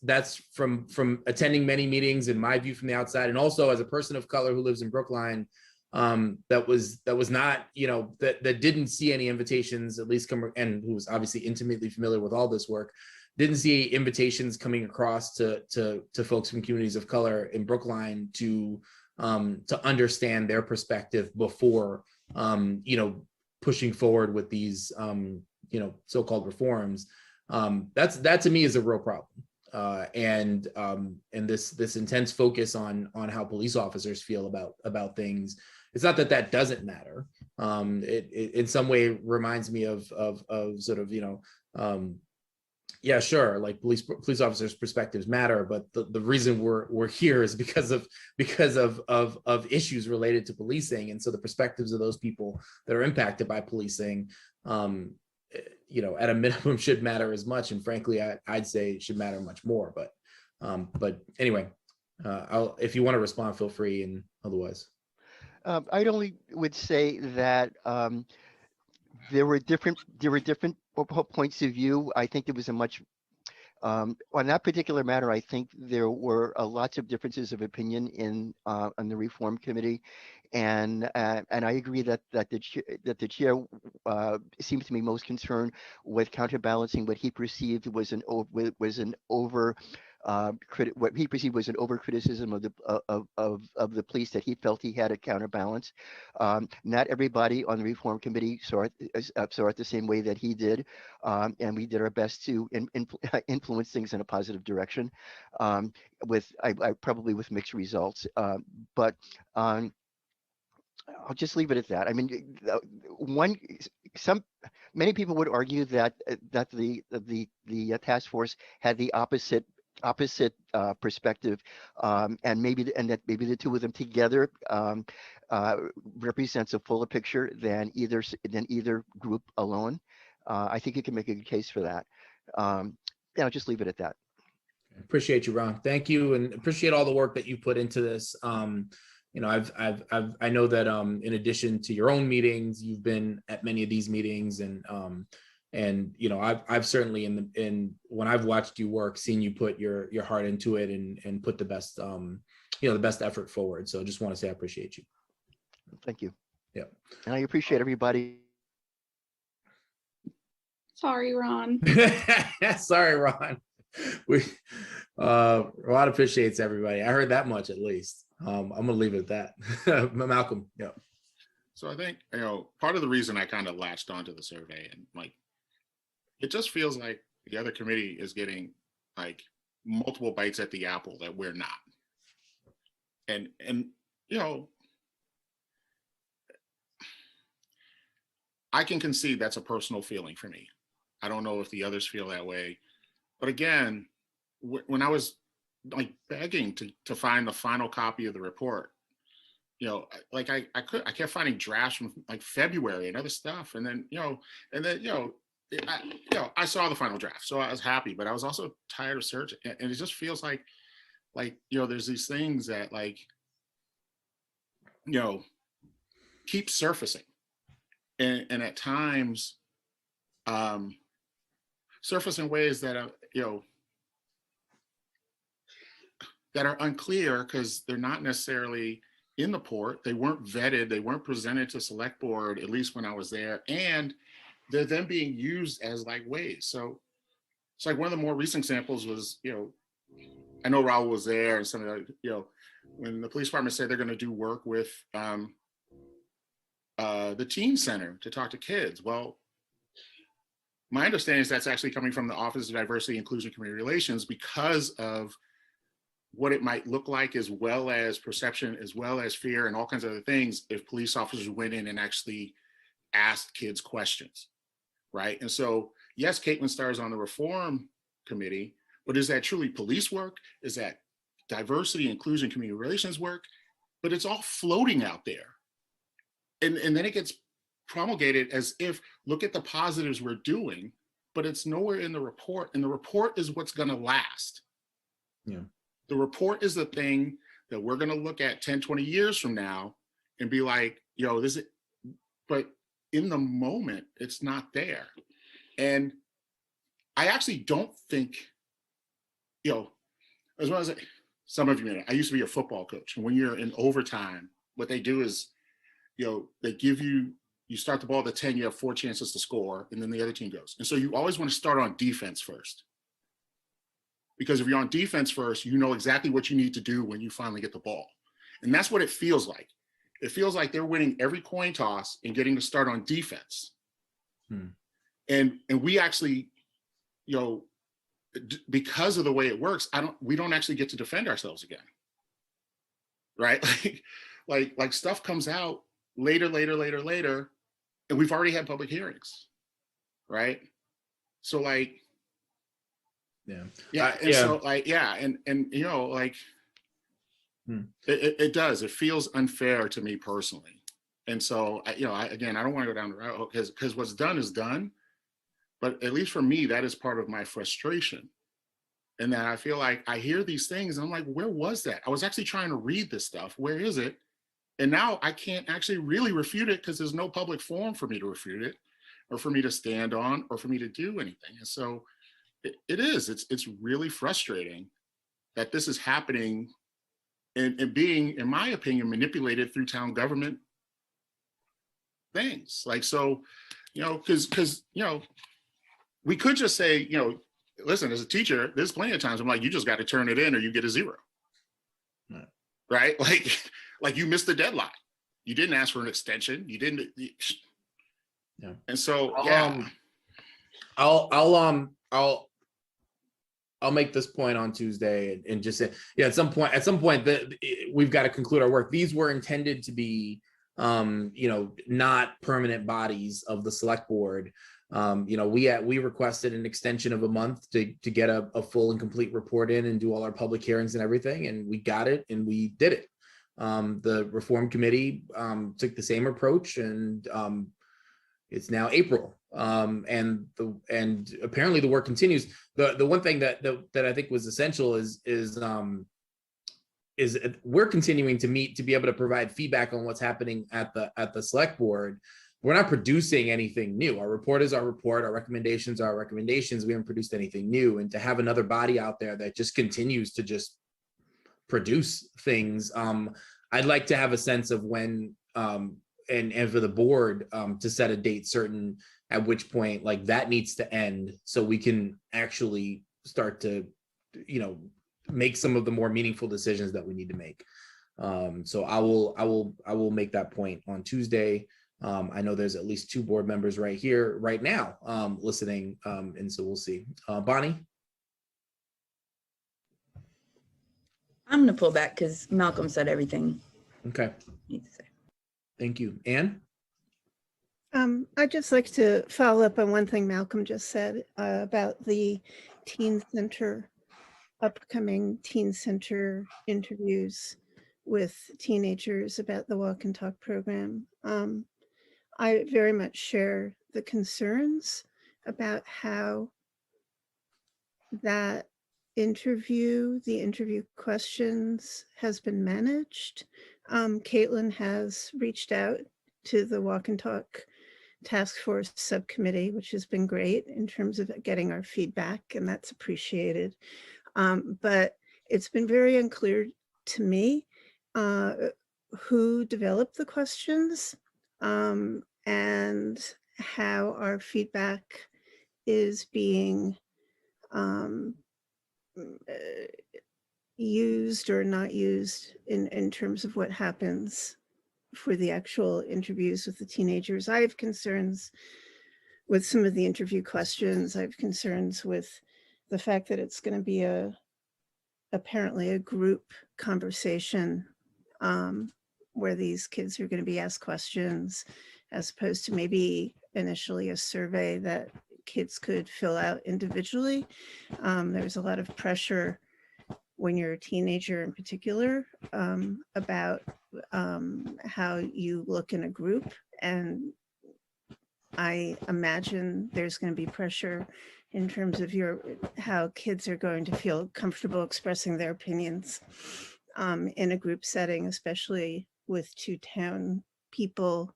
from attending many meetings in my view from the outside, and also as a person of color who lives in Brookline, that was not, that didn't see any invitations, at least come, and who was obviously intimately familiar with all this work, didn't see invitations coming across to folks from communities of color in Brookline to understand their perspective before pushing forward with these so-called reforms. That to me is a real problem. And this intense focus on how police officers feel about things. It's not that doesn't matter. It in some way reminds me of sort of, yeah, sure, like police officers' perspectives matter, but the reason we're here is because of issues related to policing, and so the perspectives of those people that are impacted by policing, at a minimum should matter as much, and frankly, I'd say it should matter much more. But anyway, if you want to respond, feel free, and otherwise. I'd only would say that there were different points of view. I think there was a much on that particular matter. I think there were lots of differences of opinion on the reform committee, and I agree that the chair seems to be most concerned with counterbalancing what he perceived was an over what he perceived was an over criticism of the police that he felt he had a counterbalance. Not everybody on the reform committee saw it the same way that he did, and we did our best to influence things in a positive direction, with probably with mixed results, but I'll just leave it at that. I mean, many people would argue that the task force had the opposite perspective, and that maybe the two of them together represents a fuller picture than either group alone. I think you can make a good case for that. I'll just leave it at that. Appreciate you, Ron. Thank you, and appreciate all the work that you put into this. I know that in addition to your own meetings, you've been at many of these meetings, and I've certainly when I've watched you work, seen you put your heart into it and put the best the best effort forward. So I just want to say I appreciate you. Thank you. Yeah. And I appreciate everybody. Sorry, Ron. Sorry, Ron. Ron appreciates everybody. I heard that much at least. I'm gonna leave it at that. Malcolm. Yeah. So I think, part of the reason I kind of latched onto the survey, and it just feels like the other committee is getting multiple bites at the apple that we're not. And I can concede that's a personal feeling for me. I don't know if the others feel that way. But again, when I was begging to find the final copy of the report, I kept finding drafts from February and other stuff, and then I saw the final draft, so I was happy, but I was also tired of searching, and it just feels like there's these things that keep surfacing, and at times surface in ways that are that are unclear because they're not necessarily in the port. They weren't vetted. They weren't presented to select board, at least when I was there. And they're then being used as ways. So it's one of the more recent examples was, I know Raul was there, and some of the, when the police department said they're going to do work with the teen center to talk to kids. Well, my understanding is that's actually coming from the Office of Diversity, Inclusion, and Community Relations because of what it might look like, as well as perception, as well as fear, and all kinds of other things if police officers went in and actually asked kids questions, right? And so, yes, Caitlin Starr's on the reform committee, but is that truly police work? Is that diversity, inclusion, community relations work? But it's all floating out there. And then it gets promulgated as if, look at the positives we're doing, but it's nowhere in the report. And the report is what's going to last. Yeah. The report is the thing that we're going to look at 10, 20 years from now and be like, yo, this is, but in the moment, it's not there. And I actually don't think, as well as some of you know, I used to be a football coach. And when you're in overtime, what they do is, they give you start the ball at the 10, you have 4 chances to score, and then the other team goes. And so you always want to start on defense first. Because if you're on defense first, you know exactly what you need to do when you finally get the ball. And that's what it feels like. It feels like they're winning every coin toss and getting to start on defense. And we actually, because of the way it works, we don't actually get to defend ourselves again. Right? Like stuff comes out later, and we've already had public hearings. Right? So it does. It feels unfair to me personally. And so, I don't want to go down the road because what's done is done. But at least for me, that is part of my frustration. And that I feel like I hear these things and I'm like, where was that? I was actually trying to read this stuff. Where is it? And now I can't actually really refute it because there's no public forum for me to refute it or for me to stand on or for me to do anything. And so it's really frustrating that this is happening and being, in my opinion, manipulated through town government things. Because we could just say, listen, as a teacher, there's plenty of times I'm like, you just got to turn it in or you get a 0. Right? Like you missed the deadline. You didn't ask for an extension. You didn't. Yeah. And so, I'll make this point on Tuesday and just say, at some point that we've got to conclude our work. These were intended to be, not permanent bodies of the select board. We requested an extension of a month to get a full and complete report in and do all our public hearings and everything. And we got it and we did it. The reform committee took the same approach, and it's now April. And apparently the work continues. The one thing that I think was essential is we're continuing to meet to be able to provide feedback on what's happening at the select board. We're not producing anything new. Our report is our report. Our recommendations are our recommendations. We haven't produced anything new. And to have another body out there that just continues to just produce things, I'd like to have a sense of when, and for the board to set a date certain at which point like that needs to end so we can actually start to, make some of the more meaningful decisions that we need to make. So I will make that point on Tuesday. I know there's at least 2 board members right here, right now, listening. And so we'll see. Bonnie? I'm going to pull back because Malcolm said everything. Okay. Thank you. Anne? I'd just like to follow up on one thing Malcolm just said about the teen center, upcoming teen center interviews with teenagers about the Walk and Talk program. I very much share the concerns about how that the interview questions has been managed. Caitlin has reached out to the Walk and Talk Task Force Subcommittee, which has been great in terms of getting our feedback, and that's appreciated. But it's been very unclear to me who developed the questions and how our feedback is being used or not used in terms of what happens for the actual interviews with the teenagers. I have concerns with some of the interview questions. I have concerns with the fact that it's going to be apparently a group conversation where these kids are going to be asked questions as opposed to maybe initially a survey that kids could fill out individually. There's a lot of pressure when you're a teenager in particular about how you look in a group, and I imagine there's going to be pressure in terms of how kids are going to feel comfortable expressing their opinions in a group setting, especially with two town people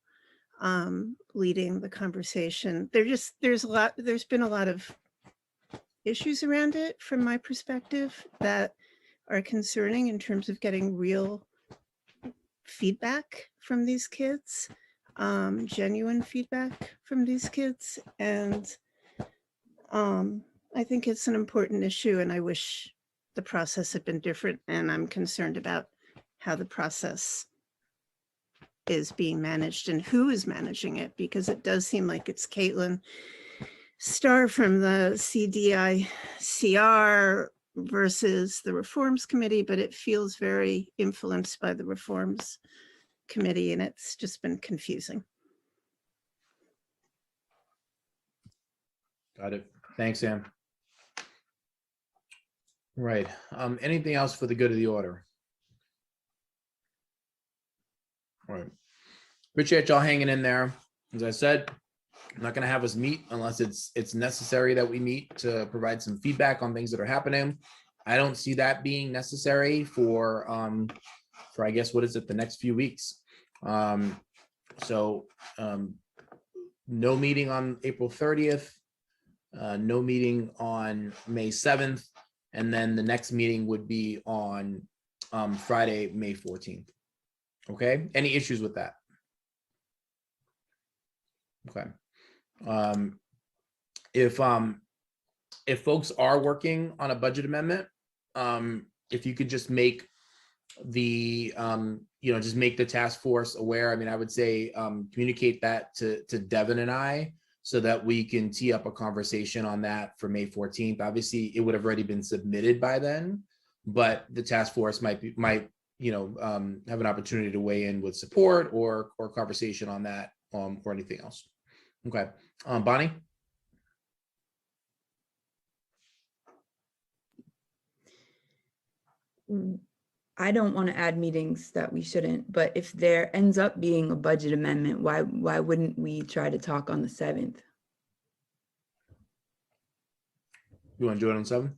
leading the conversation. There's been a lot of issues around it from my perspective that are concerning in terms of getting real feedback from these kids, genuine feedback from these kids. And I think it's an important issue, and I wish the process had been different. And I'm concerned about how the process is being managed and who is managing it, because it does seem like it's Caitlin Starr from the CDICR versus the Reforms Committee, but it feels very influenced by the Reforms Committee, and it's just been confusing. Got it. Thanks, Sam. Right. Anything else for the good of the order? All right. Appreciate y'all hanging in there. As I said, I'm not going to have us meet unless it's necessary that we meet to provide some feedback on things that are happening. I don't see that being necessary for I guess, what is it, the next few weeks. So no meeting on April 30th, no meeting on May 7th, and then the next meeting would be on Friday, May 14th. Okay, any issues with that? Okay. If folks are working on a budget amendment, if you could just make the just make the task force aware. I mean, I would say communicate that to Devin and I, so that we can tee up a conversation on that for May 14th. Obviously, it would have already been submitted by then, but the task force might have an opportunity to weigh in with support or conversation on that or anything else. Okay, Bonnie. I don't want to add meetings that we shouldn't, but if there ends up being a budget amendment, why wouldn't we try to talk on the 7th? You want to do it on 7th?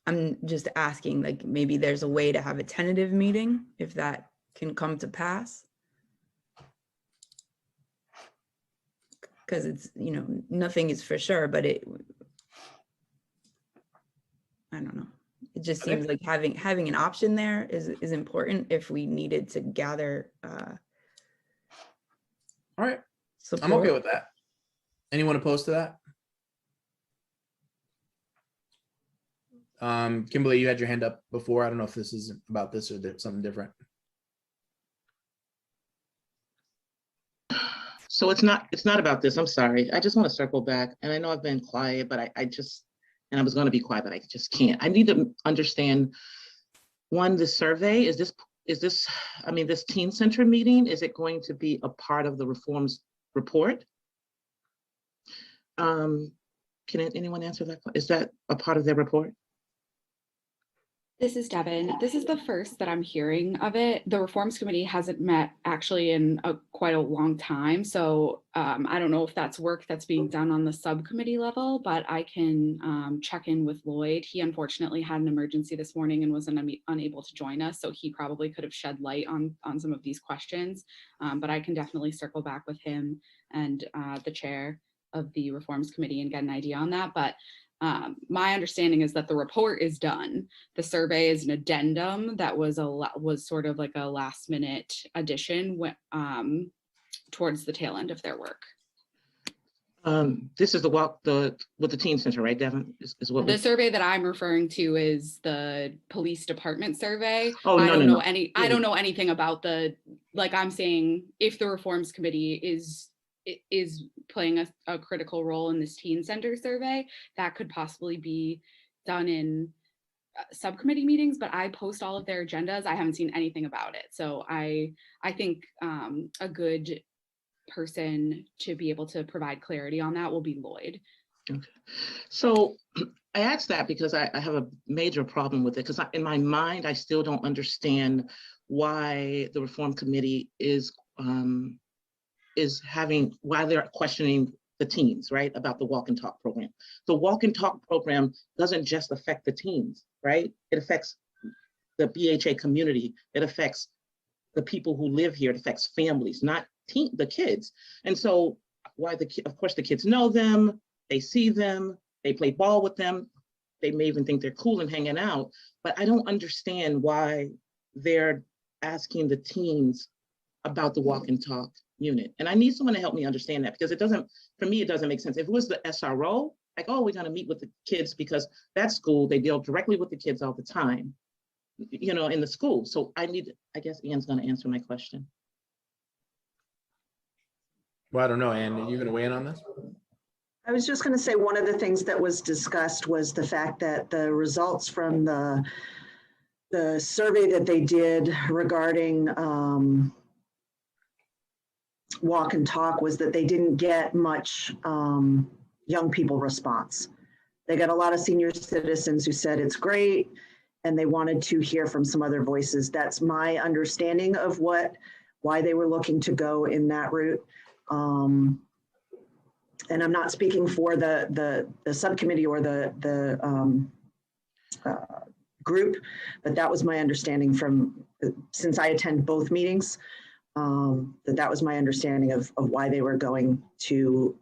I'm just asking, like, maybe there's a way to have a tentative meeting if that can come to pass. Because it's, nothing is for sure, but I don't know. It just seems like having an option there is important if we needed to gather. All right, support. I'm okay with that. Anyone opposed to that? Kimberly, you had your hand up before. I don't know if this is about this or something different. So it's not about this. I'm sorry. I just want to circle back. And I know I've been quiet, but I was going to be quiet, but I just can't. I need to understand, one, the survey, is this, this teen center meeting, is it going to be a part of the reforms report? Can anyone answer that? Is that a part of their report? This is Devin. This is the first that I'm hearing of it. The Reforms Committee hasn't met actually in quite a long time. So I don't know if that's work that's being done on the subcommittee level, but I can check in with Lloyd. He unfortunately had an emergency this morning and was unable to join us. So he probably could have shed light on some of these questions, but I can definitely circle back with him and the chair of the Reforms Committee and get an idea on that. But my understanding is that the report is done. The survey is an addendum that was sort of like a last minute addition towards the tail end of their work. This is with the teen center, right, Devin? Is what the survey that I'm referring to is the police department survey. Oh, no, I don't know anything about I'm saying, if the Reforms Committee is playing a critical role in this teen center survey, that could possibly be done in subcommittee meetings, but I post all of their agendas. I haven't seen anything about it. So I think a good person to be able to provide clarity on that will be Lloyd. Okay. So I asked that because I have a major problem with it, because in my mind, I still don't understand why the Reform Committee is why they're questioning the teens, right, about the walk and talk program. The walk and talk program doesn't just affect the teens, right? It affects the BHA community. It affects the people who live here. It affects families, not the kids. And so of course the kids know them, they see them, they play ball with them. They may even think they're cool and hanging out, but I don't understand why they're asking the teens about the walk and talk unit. And I need someone to help me understand that, because for me, it doesn't make sense. If it was the SRO, like, oh, we're gonna meet with the kids because that school, they deal directly with the kids all the time, in the school. So I guess Ann's gonna answer my question. Well, I don't know, Ann, are you gonna weigh in on this? I was just going to say, one of the things that was discussed was the fact that the results from the survey that they did regarding walk and talk was that they didn't get much young people response. They got a lot of senior citizens who said it's great, and they wanted to hear from some other voices. That's my understanding of why they were looking to go in that route. And I'm not speaking for the subcommittee or the group, but that was my understanding since I attend both meetings, that was my understanding of why they were going to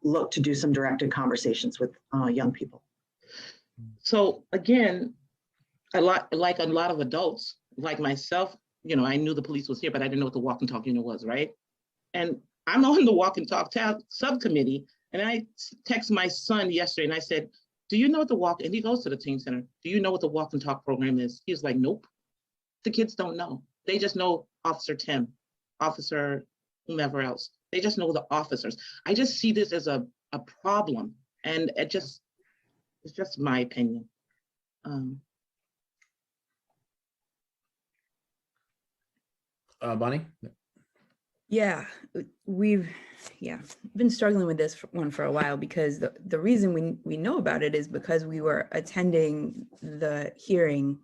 look to do some directed conversations with young people. So again, like a lot of adults, like myself, I knew the police was here, but I didn't know what the walk and talk unit was, right? And I'm on the walk and talk subcommittee, and I text my son yesterday and I said, do you know what and he goes to the teen center, do you know what the walk and talk program is? He was like, nope. The kids don't know. They just know Officer Tim, Officer whomever else. They just know the officers. I just see this as a problem, and it's just my opinion. Bonnie? Yeah, we've been struggling with this one for a while, because the reason we know about it is because we were attending the hearing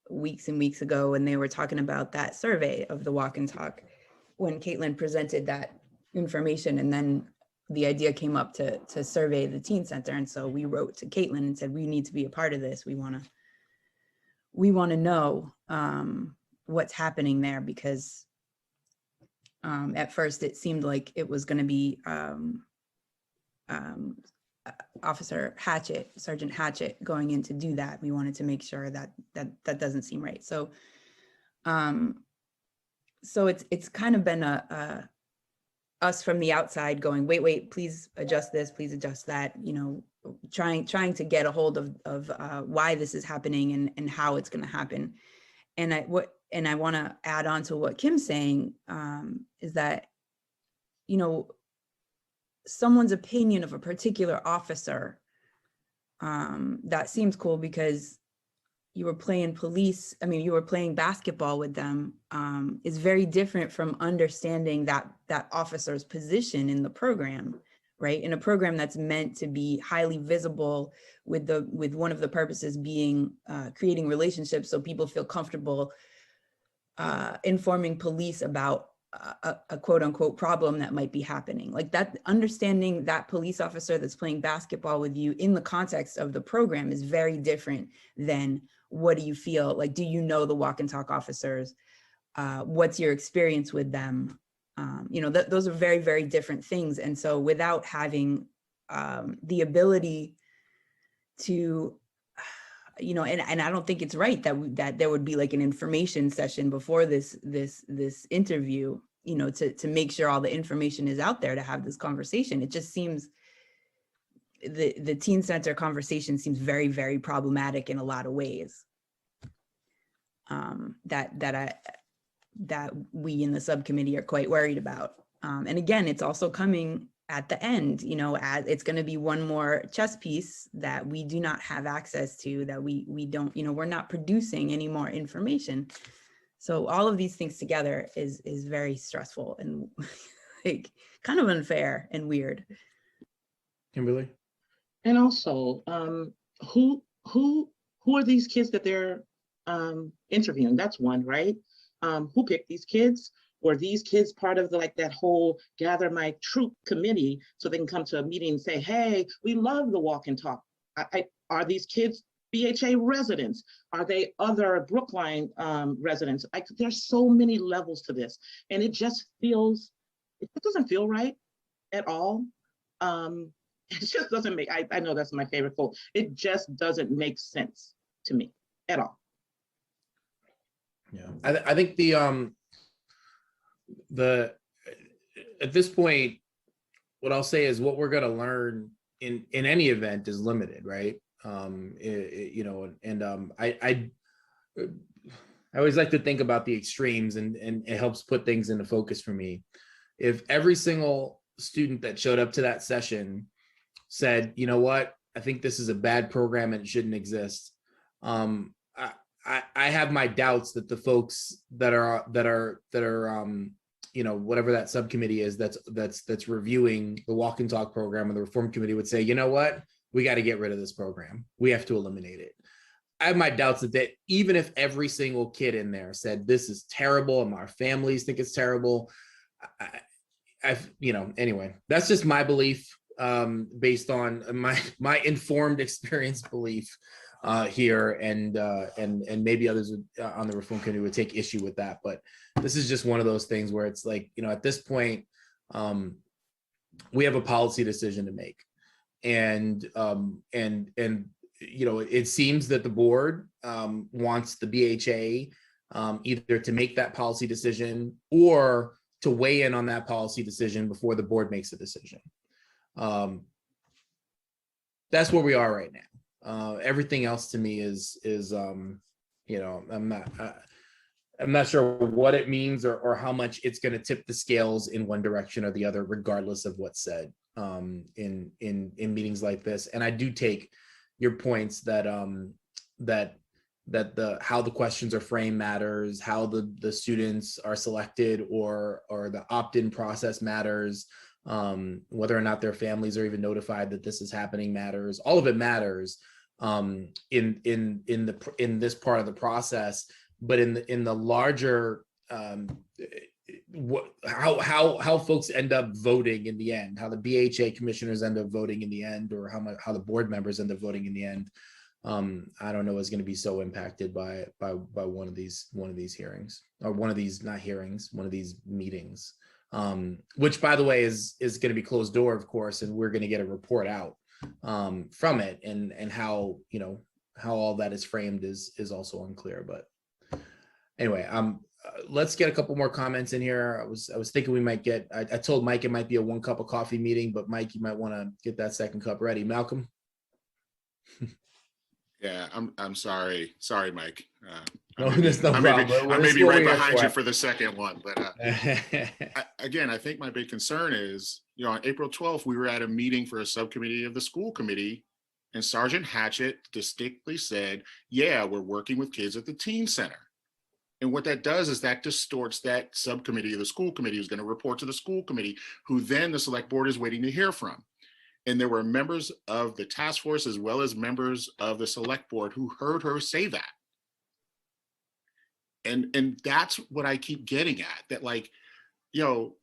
weeks and weeks ago, and they were talking about that survey of the walk and talk when Caitlin presented that information, and then the idea came up to survey the teen center. And so we wrote to Caitlin and said, we need to be a part of this. We want to know what's happening there, because at first it seemed like it was going to be Sergeant Hatchett going in to do that. We wanted to make sure that doesn't seem right. So so it's kind of been us from the outside going, wait, please adjust this, please adjust that, trying to get a hold of why this is happening and how it's going to happen. And I want to add on to what Kim's saying, is that, someone's opinion of a particular officer, that seems cool because you were playing you were playing basketball with them, is very different from understanding that officer's position in the program, right? In a program that's meant to be highly visible, with one of the purposes being creating relationships so people feel comfortable informing police about a quote unquote problem that might be happening. Like that, understanding that police officer that's playing basketball with you in the context of the program is very different than what do you feel like, do you know the walk and talk officers? What's your experience with them? Those are very, very different things. And so without having the ability to, and I don't think it's right that there would be like an information session before this interview, to make sure all the information is out there to have this conversation. It just seems the teen center conversation seems very, very problematic in a lot of ways. That we in the subcommittee are quite worried about. And again, it's also coming at the end, as it's going to be one more chess piece that we do not have access to, that we don't, we're not producing any more information. So all of these things together is very stressful and like kind of unfair and weird. Kimberly? And also, who are these kids that they're interviewing? That's one, right? Who picked these kids? Were these kids part of like that whole gather my troop committee so they can come to a meeting and say, hey, we love the walk and talk? Are these kids BHA residents? Are they other Brookline residents? There's so many levels to this, and it just feels, it doesn't feel right at all. It just doesn't make, I know that's my favorite quote. It just doesn't make sense to me at all. Yeah, I think the at this point, what I'll say is what we're going to learn in any event is limited, right? You know, and I always like to think about the extremes, and it helps put things into focus for me. If every single student that showed up to that session said, you know what, I think this is a bad program and it shouldn't exist, I have my doubts that the folks that are you know, whatever that subcommittee is that's reviewing the walk and talk program, and the reform committee would say, you know what, we got to get rid of this program. We have to eliminate it. I have my doubts that even if every single kid in there said this is terrible and our families think it's terrible, I've, you know, anyway, that's just my belief, based on my informed experience belief here, and maybe others on the reform committee would take issue with that, but this is just one of those things where it's like, you know, at this point, we have a policy decision to make, and you know, it seems that the board wants the BHA either to make that policy decision or to weigh in on that policy decision before the board makes a decision. That's where we are right now. Everything else to me is you know, I'm not sure what it means or how much it's going to tip the scales in one direction or the other, regardless of what's said in meetings like this. And I do take your points that that how the questions are framed matters, how the students are selected or the opt-in process matters, whether or not their families are even notified that this is happening matters. All of it matters in this part of the process, but in the larger how folks end up voting in the end, how the BHA commissioners end up voting in the end, or how the board members end up voting in the end, I don't know is going to be so impacted by one of these hearings, or one of these, not hearings, one of these meetings, which by the way is going to be closed door, of course, and we're going to get a report out from it, and how, you know, how all that is framed is also unclear. But anyway, let's get a couple more comments in here. I was thinking we might get, I told Mike it might be a 1 cup of coffee meeting, but Mike, you might want to get that second cup ready. Malcolm. Yeah, I'm sorry, Mike. No, there's no problem. I may be right behind you for the second one, but again, I think my big concern is, you know, on April 12th, we were at a meeting for a subcommittee of the school committee, and Sergeant Hatchett distinctly said, yeah, we're working with kids at the teen center. And what that does is that distorts that subcommittee of the school committee who's going to report to the school committee, who then the select board is waiting to hear from. And there were members of the task force as well as members of the select board who heard her say that. And that's what I keep getting at, that, like, you know,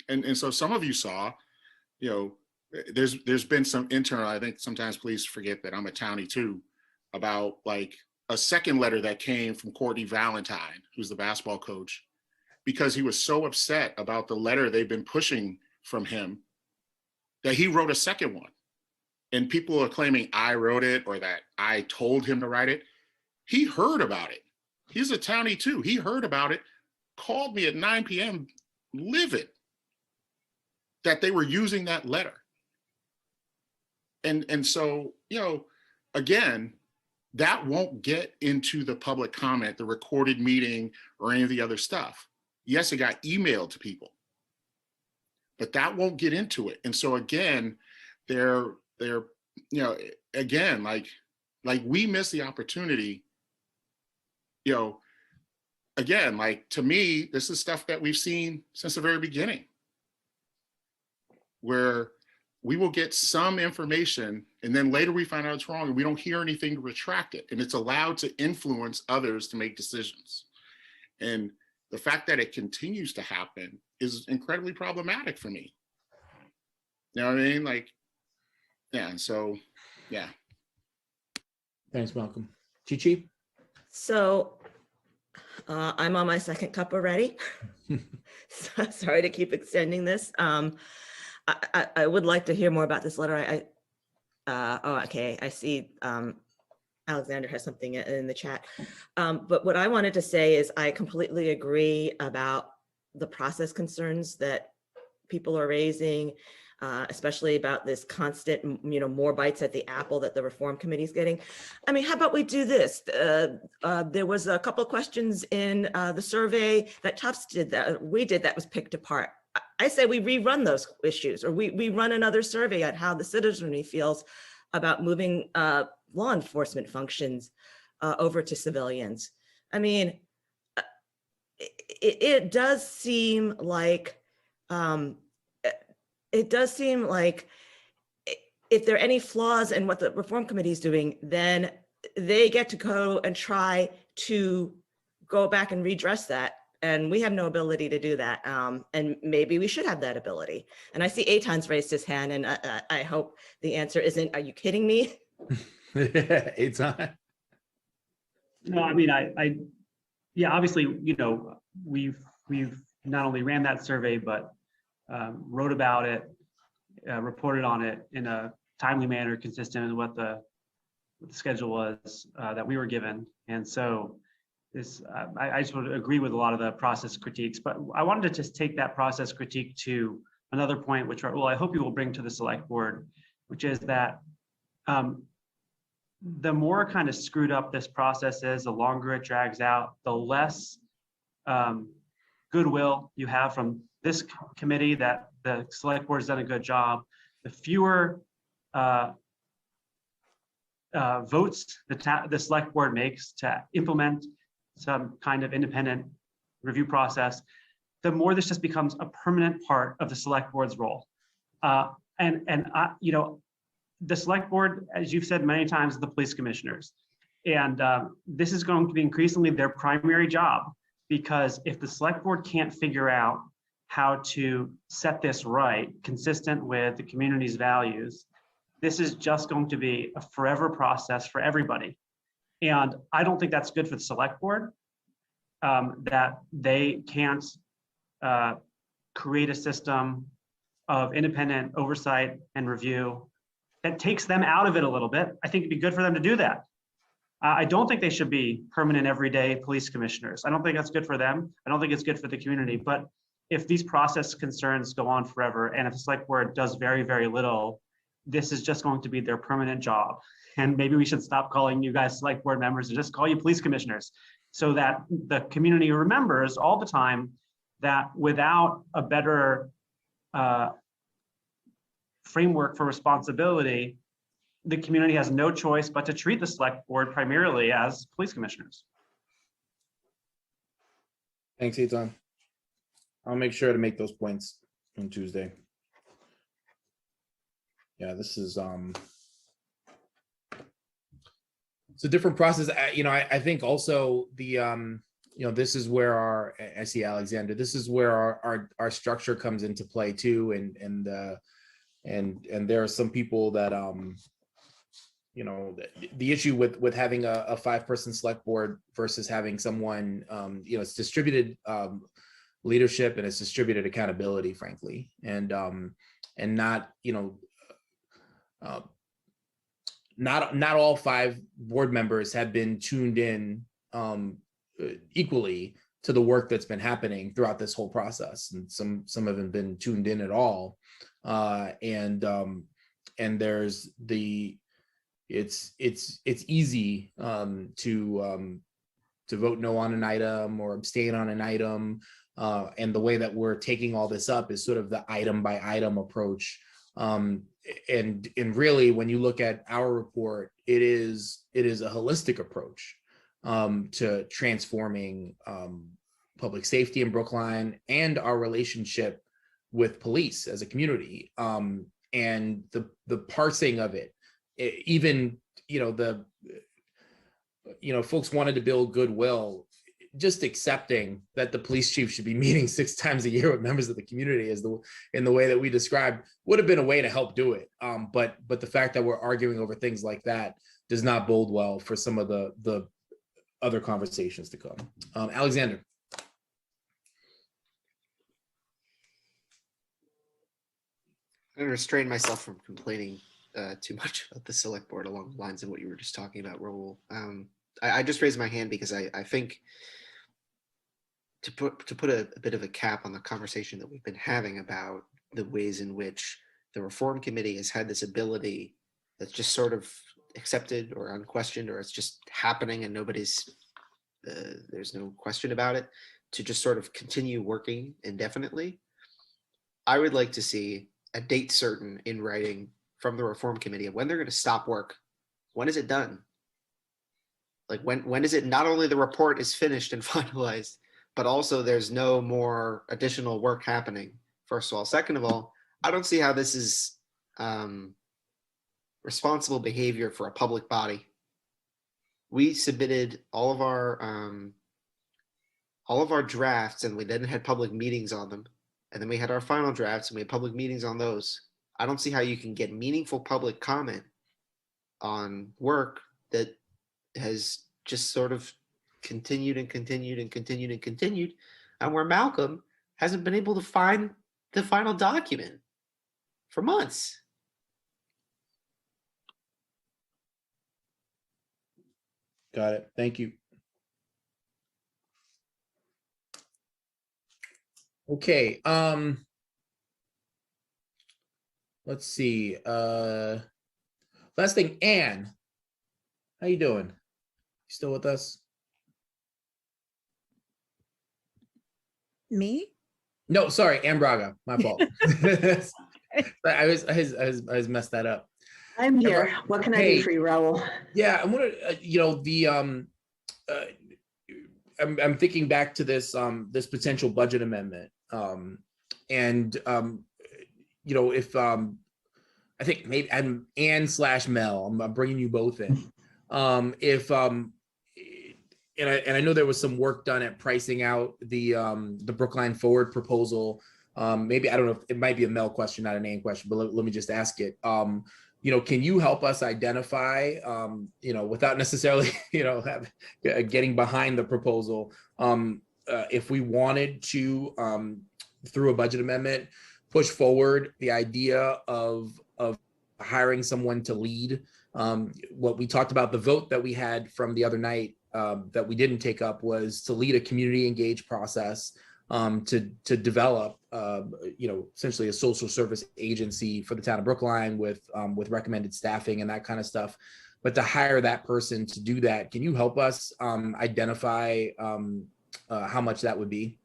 and so some of you saw, you know, there's been some internal, I think sometimes police forget that I'm a townie too, about like a second letter that came from Courtney Valentine, who's the basketball coach, because he was so upset about the letter they've been pushing from him that he wrote a second one. And people are claiming I wrote it or that I told him to write it. He heard about it. He's a townie too. He heard about it, called me at 9 p.m. livid that they were using that letter. And so, you know, again, that won't get into the public comment, the recorded meeting, or any of the other stuff. Yes, it got emailed to people, but that won't get into it. And so again, they're you know, again, like we miss the opportunity, you know, again, like, to me, this is stuff that we've seen since the very beginning, where we will get some information and then later we find out it's wrong and we don't hear anything to retract it. And it's allowed to influence others to make decisions. And The fact that it continues to happen is incredibly problematic for me. You know what I mean? Like, yeah, and so, yeah. Thanks, Malcolm. Chi-Chi? So I'm on my second cup already. Sorry to keep extending this. I would like to hear more about this letter. Oh, okay. I see Alexander has something in the chat. But what I wanted to say is I completely agree about the process concerns that people are raising, especially about this constant, more bites at the apple that the reform committee is getting. I mean, how about we do this? There was a couple of questions in the survey that Tufts did that was picked apart. I say we rerun those issues, or we run another survey at how the citizenry feels about moving law enforcement functions over to civilians. I mean, it does seem like if there are any flaws in what the reform committee is doing, then they get to go and try to go back and redress that. And we have no ability to do that. And maybe we should have that ability. And I see Eitan's raised his hand, and I hope the answer isn't, are you kidding me? Eitan? No, I mean, yeah, obviously, we've not only ran that survey, but wrote about it, reported on it in a timely manner, consistent with what the schedule was that we were given. And so I just would agree with a lot of the process critiques, but I wanted to just take that process critique to another point, which I hope you will bring to the select board, which is that the more kind of screwed up this process is, the longer it drags out, the less goodwill you have from this committee that the select board has done a good job, the fewer votes the select board makes to implement some kind of independent review process, the more this just becomes a permanent part of the select board's role. The select board, as you've said many times, the police commissioners. And this is going to be increasingly their primary job, because if the select board can't figure out how to set this right, consistent with the community's values, this is just going to be a forever process for everybody. And I don't think that's good for the select board, that they can't create a system of independent oversight and review that takes them out of it a little bit. I think it'd be good for them to do that. I don't think they should be permanent everyday police commissioners. I don't think that's good for them. I don't think it's good for the community. But if these process concerns go on forever, and if the select board does very, very little, this is just going to be their permanent job. And maybe we should stop calling you guys select board members and just call you police commissioners, so that the community remembers all the time that without a better framework for responsibility, the community has no choice but to treat the select board primarily as police commissioners. Thanks, Eitan. I'll make sure to make those points on Tuesday. Yeah, this is it's a different process. I think also the this is where I see Alexander. This is where our structure comes into play too, and there are some people that the issue with having a 5-person select board versus having someone it's distributed leadership and it's distributed accountability, frankly, and not not all 5 board members have been tuned in equally to the work that's been happening throughout this whole process, and some haven't been tuned in at all. And there's it's easy to vote no on an item or abstain on an item, and the way that we're taking all this up is sort of the item by item approach. And really, when you look at our report, it is a holistic approach to transforming public safety in Brookline and our relationship with police as a community, and the parsing of it. Even folks wanted to build goodwill. just accepting that the police chief should be meeting 6 times a year with members of the community in the way that we described would have been a way to help do it. But the fact that we're arguing over things like that does not bode well for some of the other conversations to come. Alexander. I'm going to restrain myself from complaining too much about the select board along the lines of what you were just talking about, Raul. I just raised my hand because I think to put a bit of a cap on the conversation that we've been having about the ways in which the reform committee has had this ability that's just sort of accepted or unquestioned, or it's just happening and there's no question about it, to just sort of continue working indefinitely. I would like to see a date certain in writing from the reform committee of when they're going to stop work. When is it done? Like when is it not only the report is finished and finalized, but also there's no more additional work happening, first of all. Second of all, I don't see how this is responsible behavior for a public body. We submitted all of our drafts and we then had public meetings on them. And then we had our final drafts and we had public meetings on those. I don't see how you can get meaningful public comment on work that has just sort of continued and continued and continued and continued, and where Malcolm hasn't been able to find the final document for months. Got it. Thank you. Okay. Let's see. Last thing, Anne, how you doing? You still with us? Me? No, sorry, Anne Braga. My fault. I was messed that up. I'm here. What can I do for you, Raul? Yeah, I want to, I'm thinking back to this this potential budget amendment, and if I think maybe I'm Ann/Mel. I'm bringing you both in. And I know there was some work done at pricing out the Brookline Forward proposal. Maybe, I don't know if it might be a Mel question, not an Ann question, but let me just ask it. Can you help us identify, without necessarily, getting behind the proposal, if we wanted to, through a budget amendment, push forward the idea of hiring someone to lead what we talked about, the vote that we had from the other night that we didn't take up, was to lead a community engaged process to develop, essentially a social service agency for the town of Brookline with recommended staffing and that kind of stuff. But to hire that person to do that, can you help us identify how much that would be?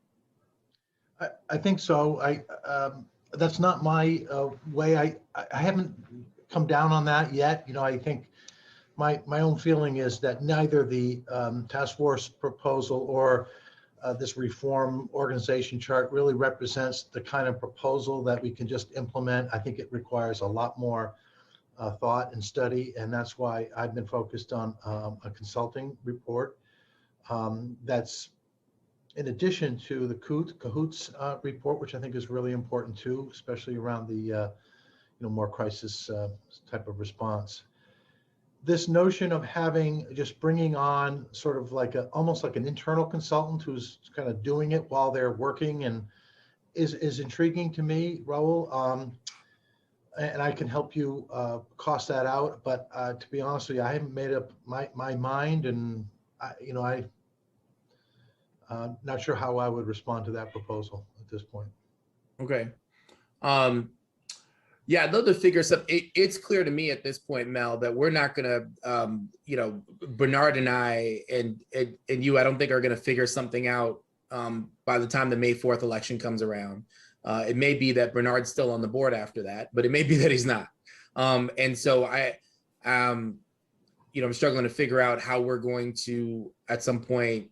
I think so. That's not my way. I haven't come down on that yet. I think my own feeling is that neither the task force proposal or this reform organization chart really represents the kind of proposal that we can just implement. I think it requires a lot more thought and study, and that's why I've been focused on a consulting report that's in addition to the CAHOOTS report, which I think is really important too, especially around the more crisis type of response. This notion of bringing on sort of like almost like an internal consultant who's kind of doing it while they're working and is intriguing to me, Raul. And I can help you cost that out. But to be honest with you, I haven't made up my mind, and I'm not sure how I would respond to that proposal at this point. Okay. Yeah, I'd love to figure something. It's clear to me at this point, Mel, that we're not going to, Bernard and I and you, I don't think are going to figure something out by the time the May 4th election comes around. It may be that Bernard's still on the board after that, but it may be that he's not. And so I'm struggling to figure out how we're going to, at some point,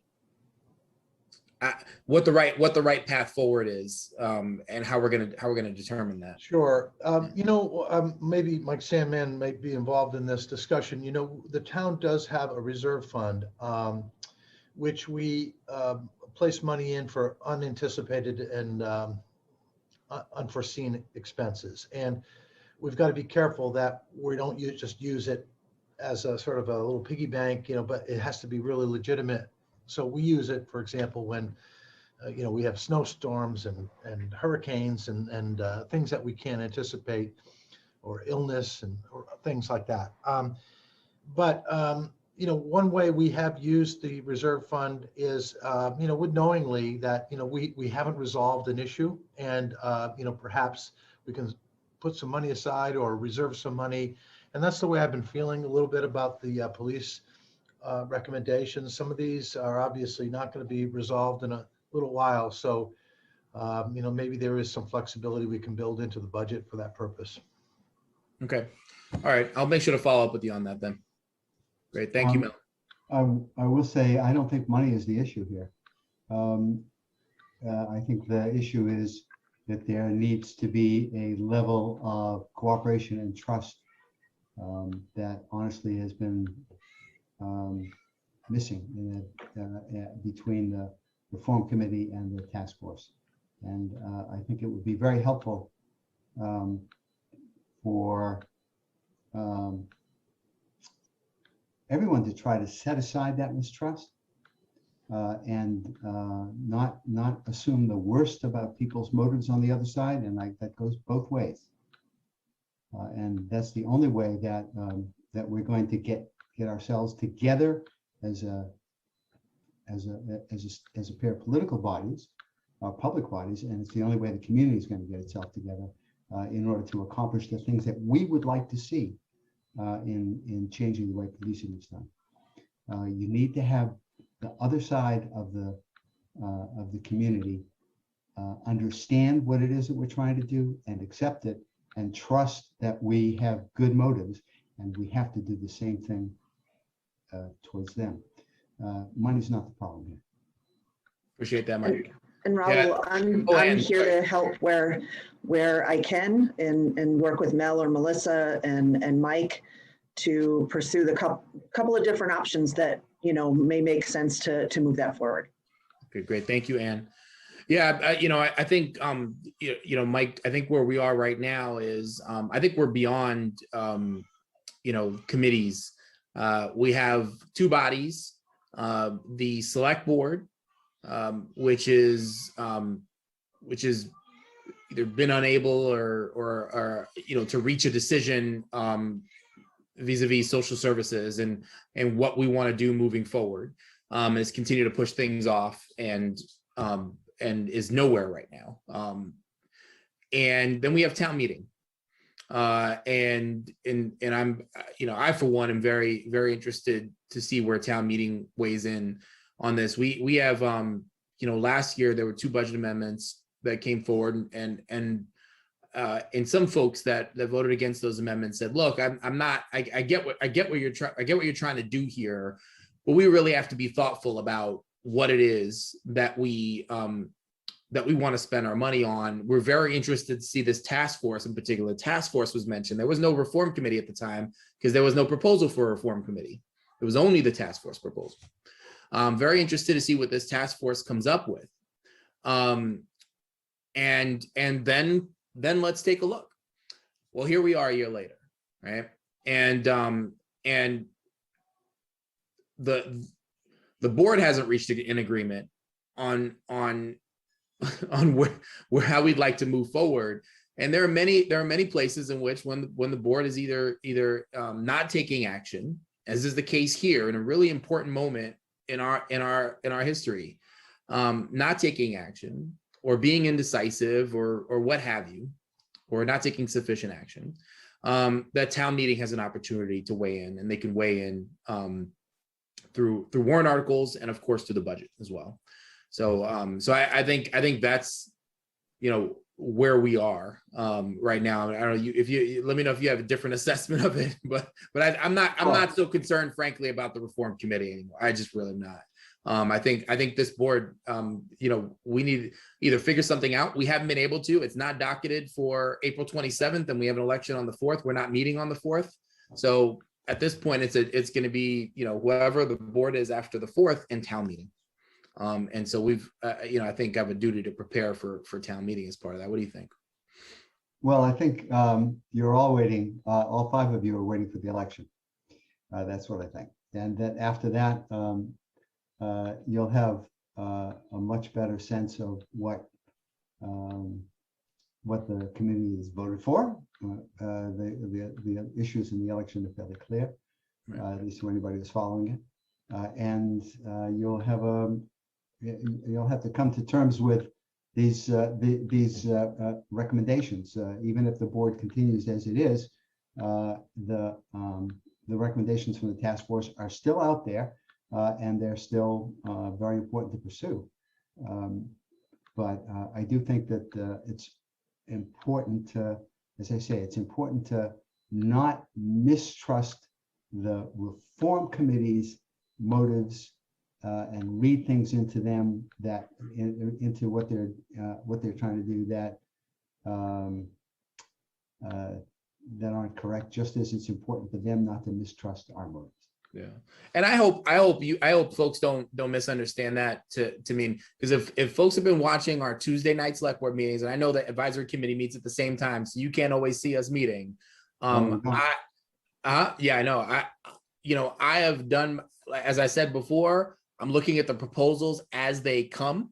what the right path forward is, and how we're gonna determine that. Sure. Maybe Mike Sandman may be involved in this discussion. The town does have a reserve fund, which we place money in for unanticipated and unforeseen expenses. And we've got to be careful that we don't just use it as a sort of a little piggy bank, but it has to be really legitimate. So we use it, for example, when we have snowstorms and hurricanes and things that we can't anticipate, or illness or things like that. But one way we have used the reserve fund is, with knowingly that, we haven't resolved an issue, and, perhaps we can put some money aside or reserve some money. And that's the way I've been feeling a little bit about the police recommendations. Some of these are obviously not going to be resolved in a little while. So, maybe there is some flexibility we can build into the budget for that purpose. Okay. All right. I'll make sure to follow up with you on that then. Great. Thank you, Mel. I will say, I don't think money is the issue here. I think the issue is that there needs to be a level of cooperation and trust that honestly has been missing between the Reform Committee and the task force. And I think it would be very helpful for everyone to try to set aside that mistrust and not assume the worst about people's motives on the other side. And that goes both ways. And that's the only way that that we're going to get ourselves together as a pair of political bodies, public bodies, and it's the only way the community is going to get itself together in order to accomplish the things that we would like to see in changing the way policing is done. You need to have the other side of the community understand what it is that we're trying to do and accept it and trust that we have good motives, and we have to do the same thing towards them. Money's not the problem here. Appreciate that, Mike. And Raul, Yeah. I'm here to help where I can and work with Mel or Melissa and Mike to pursue the couple of different options that, may make sense to move that forward. Okay, great. Thank you, Ann. Yeah, I think, Mike, I think where we are right now is, I think we're beyond, committees. We have two bodies, the select board, which is either been unable or to reach a decision vis-a-vis social services and what we want to do moving forward, is continue to push things off and is nowhere right now. And then we have town meeting, and I'm, I for one am very, very interested to see where town meeting weighs in on this. We have, last year there were two budget amendments that came forward, and some folks that voted against those amendments said, "Look, I get what you're trying to do here, but we really have to be thoughtful about what it is that we want to spend our money on. We're very interested to see this task force in particular." Task force was mentioned. There was no reform committee at the time because there was no proposal for a reform committee. It was only the task force proposal. Very interested to see what this task force comes up with. And then let's take a look. Well, here we are a year later, right? And the board hasn't reached an agreement on where how we'd like to move forward. And there are many places in which when the board is either not taking action, as is the case here in a really important moment in our history, not taking action or being indecisive or what have you, or not taking sufficient action, that town meeting has an opportunity to weigh in, and they can weigh in through warrant articles and of course through the budget as well. So I think that's where we are right now. I don't know, if you let me know if you have a different assessment of it, but I'm not so concerned, frankly, about the reform committee anymore. I just really am not. I think this board, we need to either figure something out. We haven't been able to. It's not docketed for April 27th, and we have an election on the 4th. We're not meeting on the 4th. So at this point, it's going to be, whoever the board is after the 4th and town meeting. And so we've, I think I have a duty to prepare for town meeting as part of that. What do you think? Well, I think you're all waiting, all 5 of you are waiting for the election. That's what I think. And then after that, you'll have a much better sense of what the committee has voted for. The issues in the election are fairly clear, at least to anybody who's following it. And you'll have to come to terms with these recommendations. Even if the board continues as it is, the recommendations from the task force are still out there, and they're still very important to pursue. But I do think that it's important to, as I say, it's important to not mistrust the reform committee's motives and read things into them that into what they're trying to do that that aren't correct. Just as it's important for them not to mistrust our motives. Yeah, and I hope folks don't misunderstand that to mean, because if folks have been watching our Tuesday night select board meetings, and I know that advisory committee meets at the same time, so you can't always see us meeting. Yeah, I know. I have done, as I said before, I'm looking at the proposals as they come.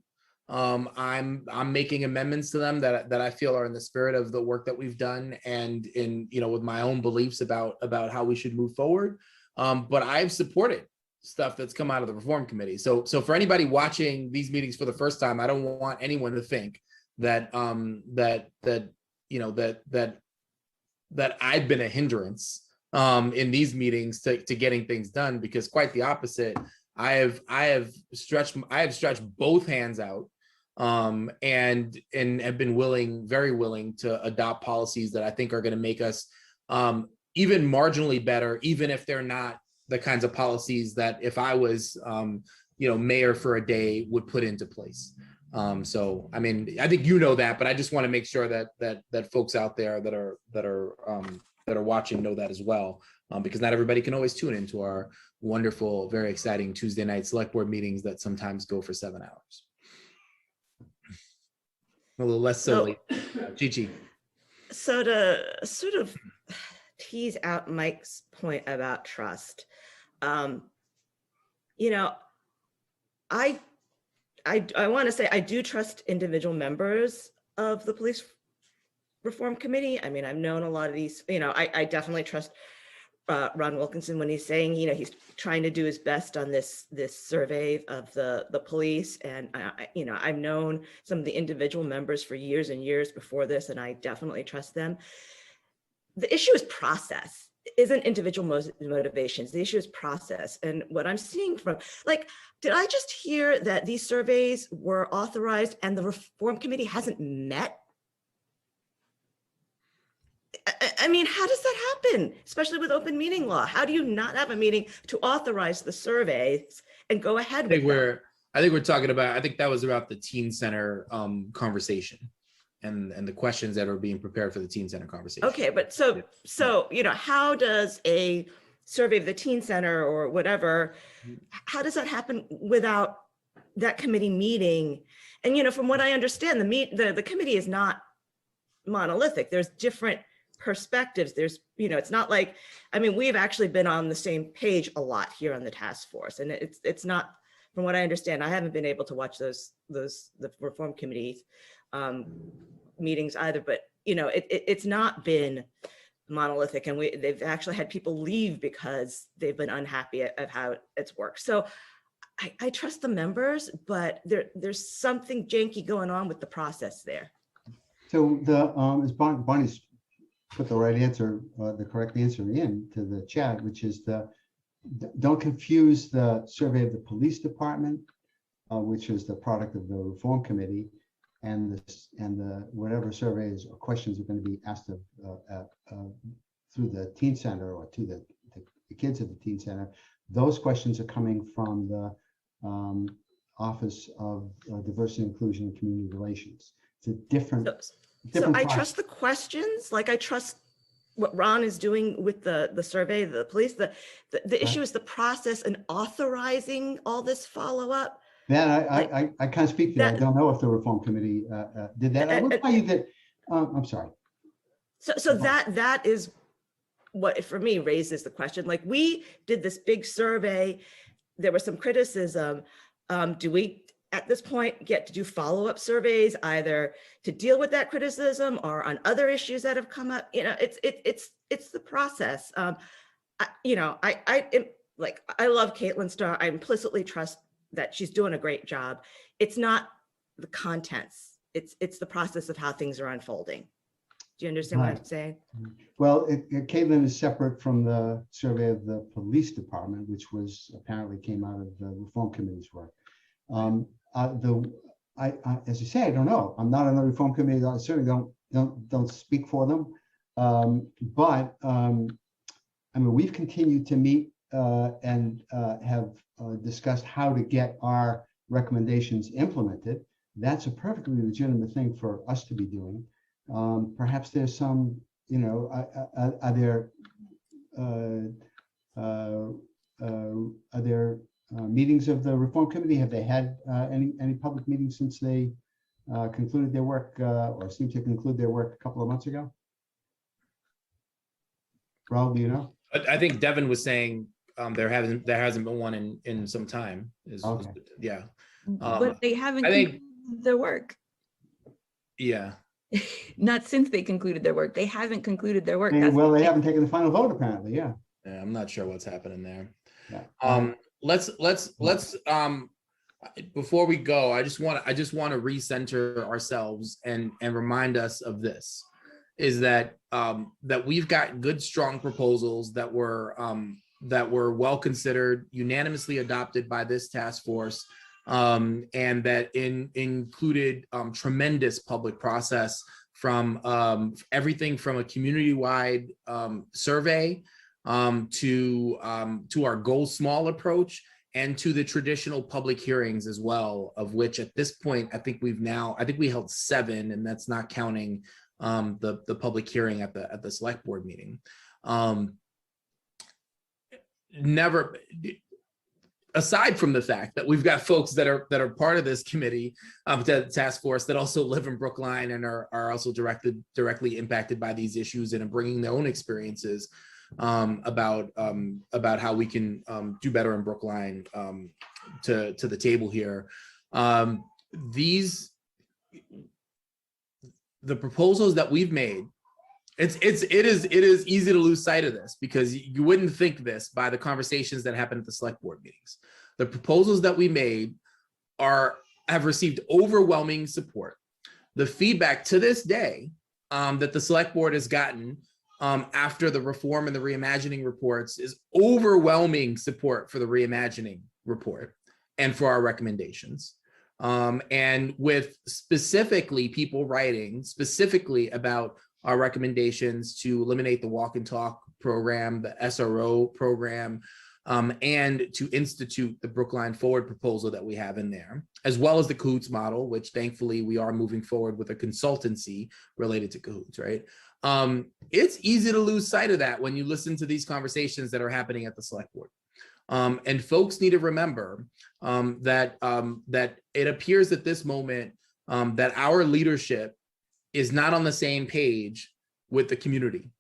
I'm making amendments to them that I feel are in the spirit of the work that we've done, and in with my own beliefs about how we should move forward. But I've supported stuff that's come out of the reform committee. So for anybody watching these meetings for the first time, I don't want anyone to think that that I've been a hindrance in these meetings to getting things done, because quite the opposite. I have stretched both hands out and have been very willing to adopt policies that I think are going to make us even marginally better, even if they're not the kinds of policies that if I was, mayor for a day would put into place. So, I mean, I think that, but I just want to make sure that folks out there that are watching know that as well, because not everybody can always tune into our wonderful, very exciting Tuesday night select board meetings that sometimes go for 7 hours. A little less so late. Chi-Chi. So to sort of tease out Mike's point about trust, I want to say I do trust individual members of the police reform committee. I mean, I've known a lot of these, I definitely trust Ron Wilkinson when he's saying, he's trying to do his best on this survey of the police. And I've known some of the individual members for years and years before this, and I definitely trust them. The issue is process, isn't individual motivations. The issue is process. And what I'm seeing from, did I just hear that these surveys were authorized and the reform committee hasn't met? I mean, how does that happen? Especially with open meeting law. How do you not have a meeting to authorize the surveys and go ahead with them? I think we're talking about, I think that was about the teen center conversation and the questions that are being prepared for the teen center conversation. Okay, but so how does a survey of the teen center or whatever, how does that happen without that committee meeting? And from what I understand, the committee is not monolithic. There's different perspectives. There's, it's not like, I mean, we've actually been on the same page a lot here on the task force, and it's not, from what I understand, I haven't been able to watch the reform committee meetings either, but it's not been monolithic, and they've actually had people leave because they've been unhappy at how it's worked. So I trust the members, but there's something janky going on with the process there. So as Bonnie's put the right answer, the correct answer into the chat, which is don't confuse the survey of the police department, which is the product of the reform committee, and the whatever surveys or questions are going to be asked through the teen center or to the kids at the teen center. Those questions are coming from the Office of Diversity, Inclusion, and Community Relations. It's a different. So I process. trust the questions, like I trust what Ron is doing with the survey, the police, the issue is the process and authorizing all this follow-up. That I can't speak to that. I don't know if the reform committee did that. I will tell you that, I'm sorry. So that is what, for me, raises the question. Like, we did this big survey, there was some criticism. Do we, at this point, get to do follow-up surveys, either to deal with that criticism or on other issues that have come up? You know, it's the process. I love Caitlin Starr. I implicitly trust that she's doing a great job. It's not the contents. It's the process of how things are unfolding. Do you understand what I'm saying? Well, Caitlin is separate from the survey of the police department, which was apparently came out of the reform committee's work. As you say, I don't know. I'm not on the reform committee. I certainly don't speak for them. I mean, we've continued to meet and have discussed how to get our recommendations implemented. That's a perfectly legitimate thing for us to be doing. Perhaps there's some, you know, are there meetings of the reform committee? Have they had any public meetings since they concluded their work or seemed to conclude their work a couple of months ago? Raul, do you know? I think Devin was saying there hasn't been one in some time. Okay. Yeah. But they haven't I think concluded their work. Yeah. Not since they concluded their work. They haven't concluded their work. Well, they haven't taken the final vote apparently. Yeah. Yeah, I'm not sure what's happening there. Yeah. Let's before we go, I just want to recenter ourselves and remind us of this, is that that we've got good, strong proposals that were well considered, unanimously adopted by this task force, and that included tremendous public process from everything from a community-wide survey to our goal small approach, and to the traditional public hearings as well, of which at this point, I think we held 7, and that's not counting the public hearing at the select board meeting. Aside from the fact that we've got folks that are part of this committee, the task force, that also live in Brookline and are also directly impacted by these issues and are bringing their own experiences about how we can do better in Brookline to the table here. The proposals that we've made, it is easy to lose sight of this, because you wouldn't think this by the conversations that happen at the select board meetings. The proposals that we made have received overwhelming support. The feedback to this day that the select board has gotten after the reform and the reimagining reports is overwhelming support for the reimagining report and for our recommendations. And with specifically people writing specifically about our recommendations to eliminate the walk and talk program, the SRO program, and to institute the Brookline Forward proposal that we have in there, as well as the Cahoots model, which thankfully we are moving forward with a consultancy related to Cahoots, right? It's easy to lose sight of that when you listen to these conversations that are happening at the select board. And folks need to remember that it appears at this moment that our leadership is not on the same page with the community.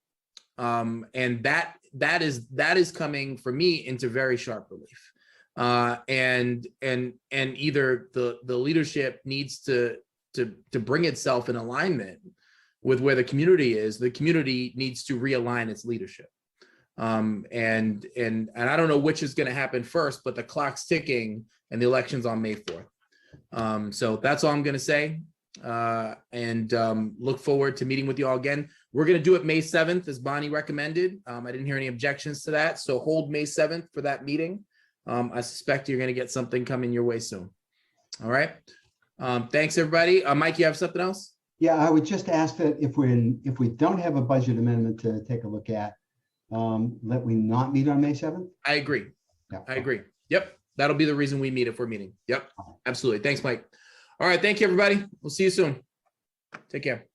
And that is coming for me into very sharp relief. And either the leadership needs to bring itself in alignment with where the community is. The community needs to realign its leadership. And I don't know which is going to happen first, but the clock's ticking and the election's on May 4th. So that's all I'm going to say. And look forward to meeting with you all again. We're going to do it May 7th, as Bonnie recommended. I didn't hear any objections to that. So hold May 7th for that meeting. I suspect you're going to get something coming your way soon. All right. Thanks, everybody. Mike, you have something else? Yeah, I would just ask that if we don't have a budget amendment to take a look at, that we not meet on May 7th? I agree. Yeah. I agree. Yep. That'll be the reason we meet if we're meeting. Yep. Absolutely. Thanks, Mike. All right. Thank you, everybody. We'll see you soon. Take care.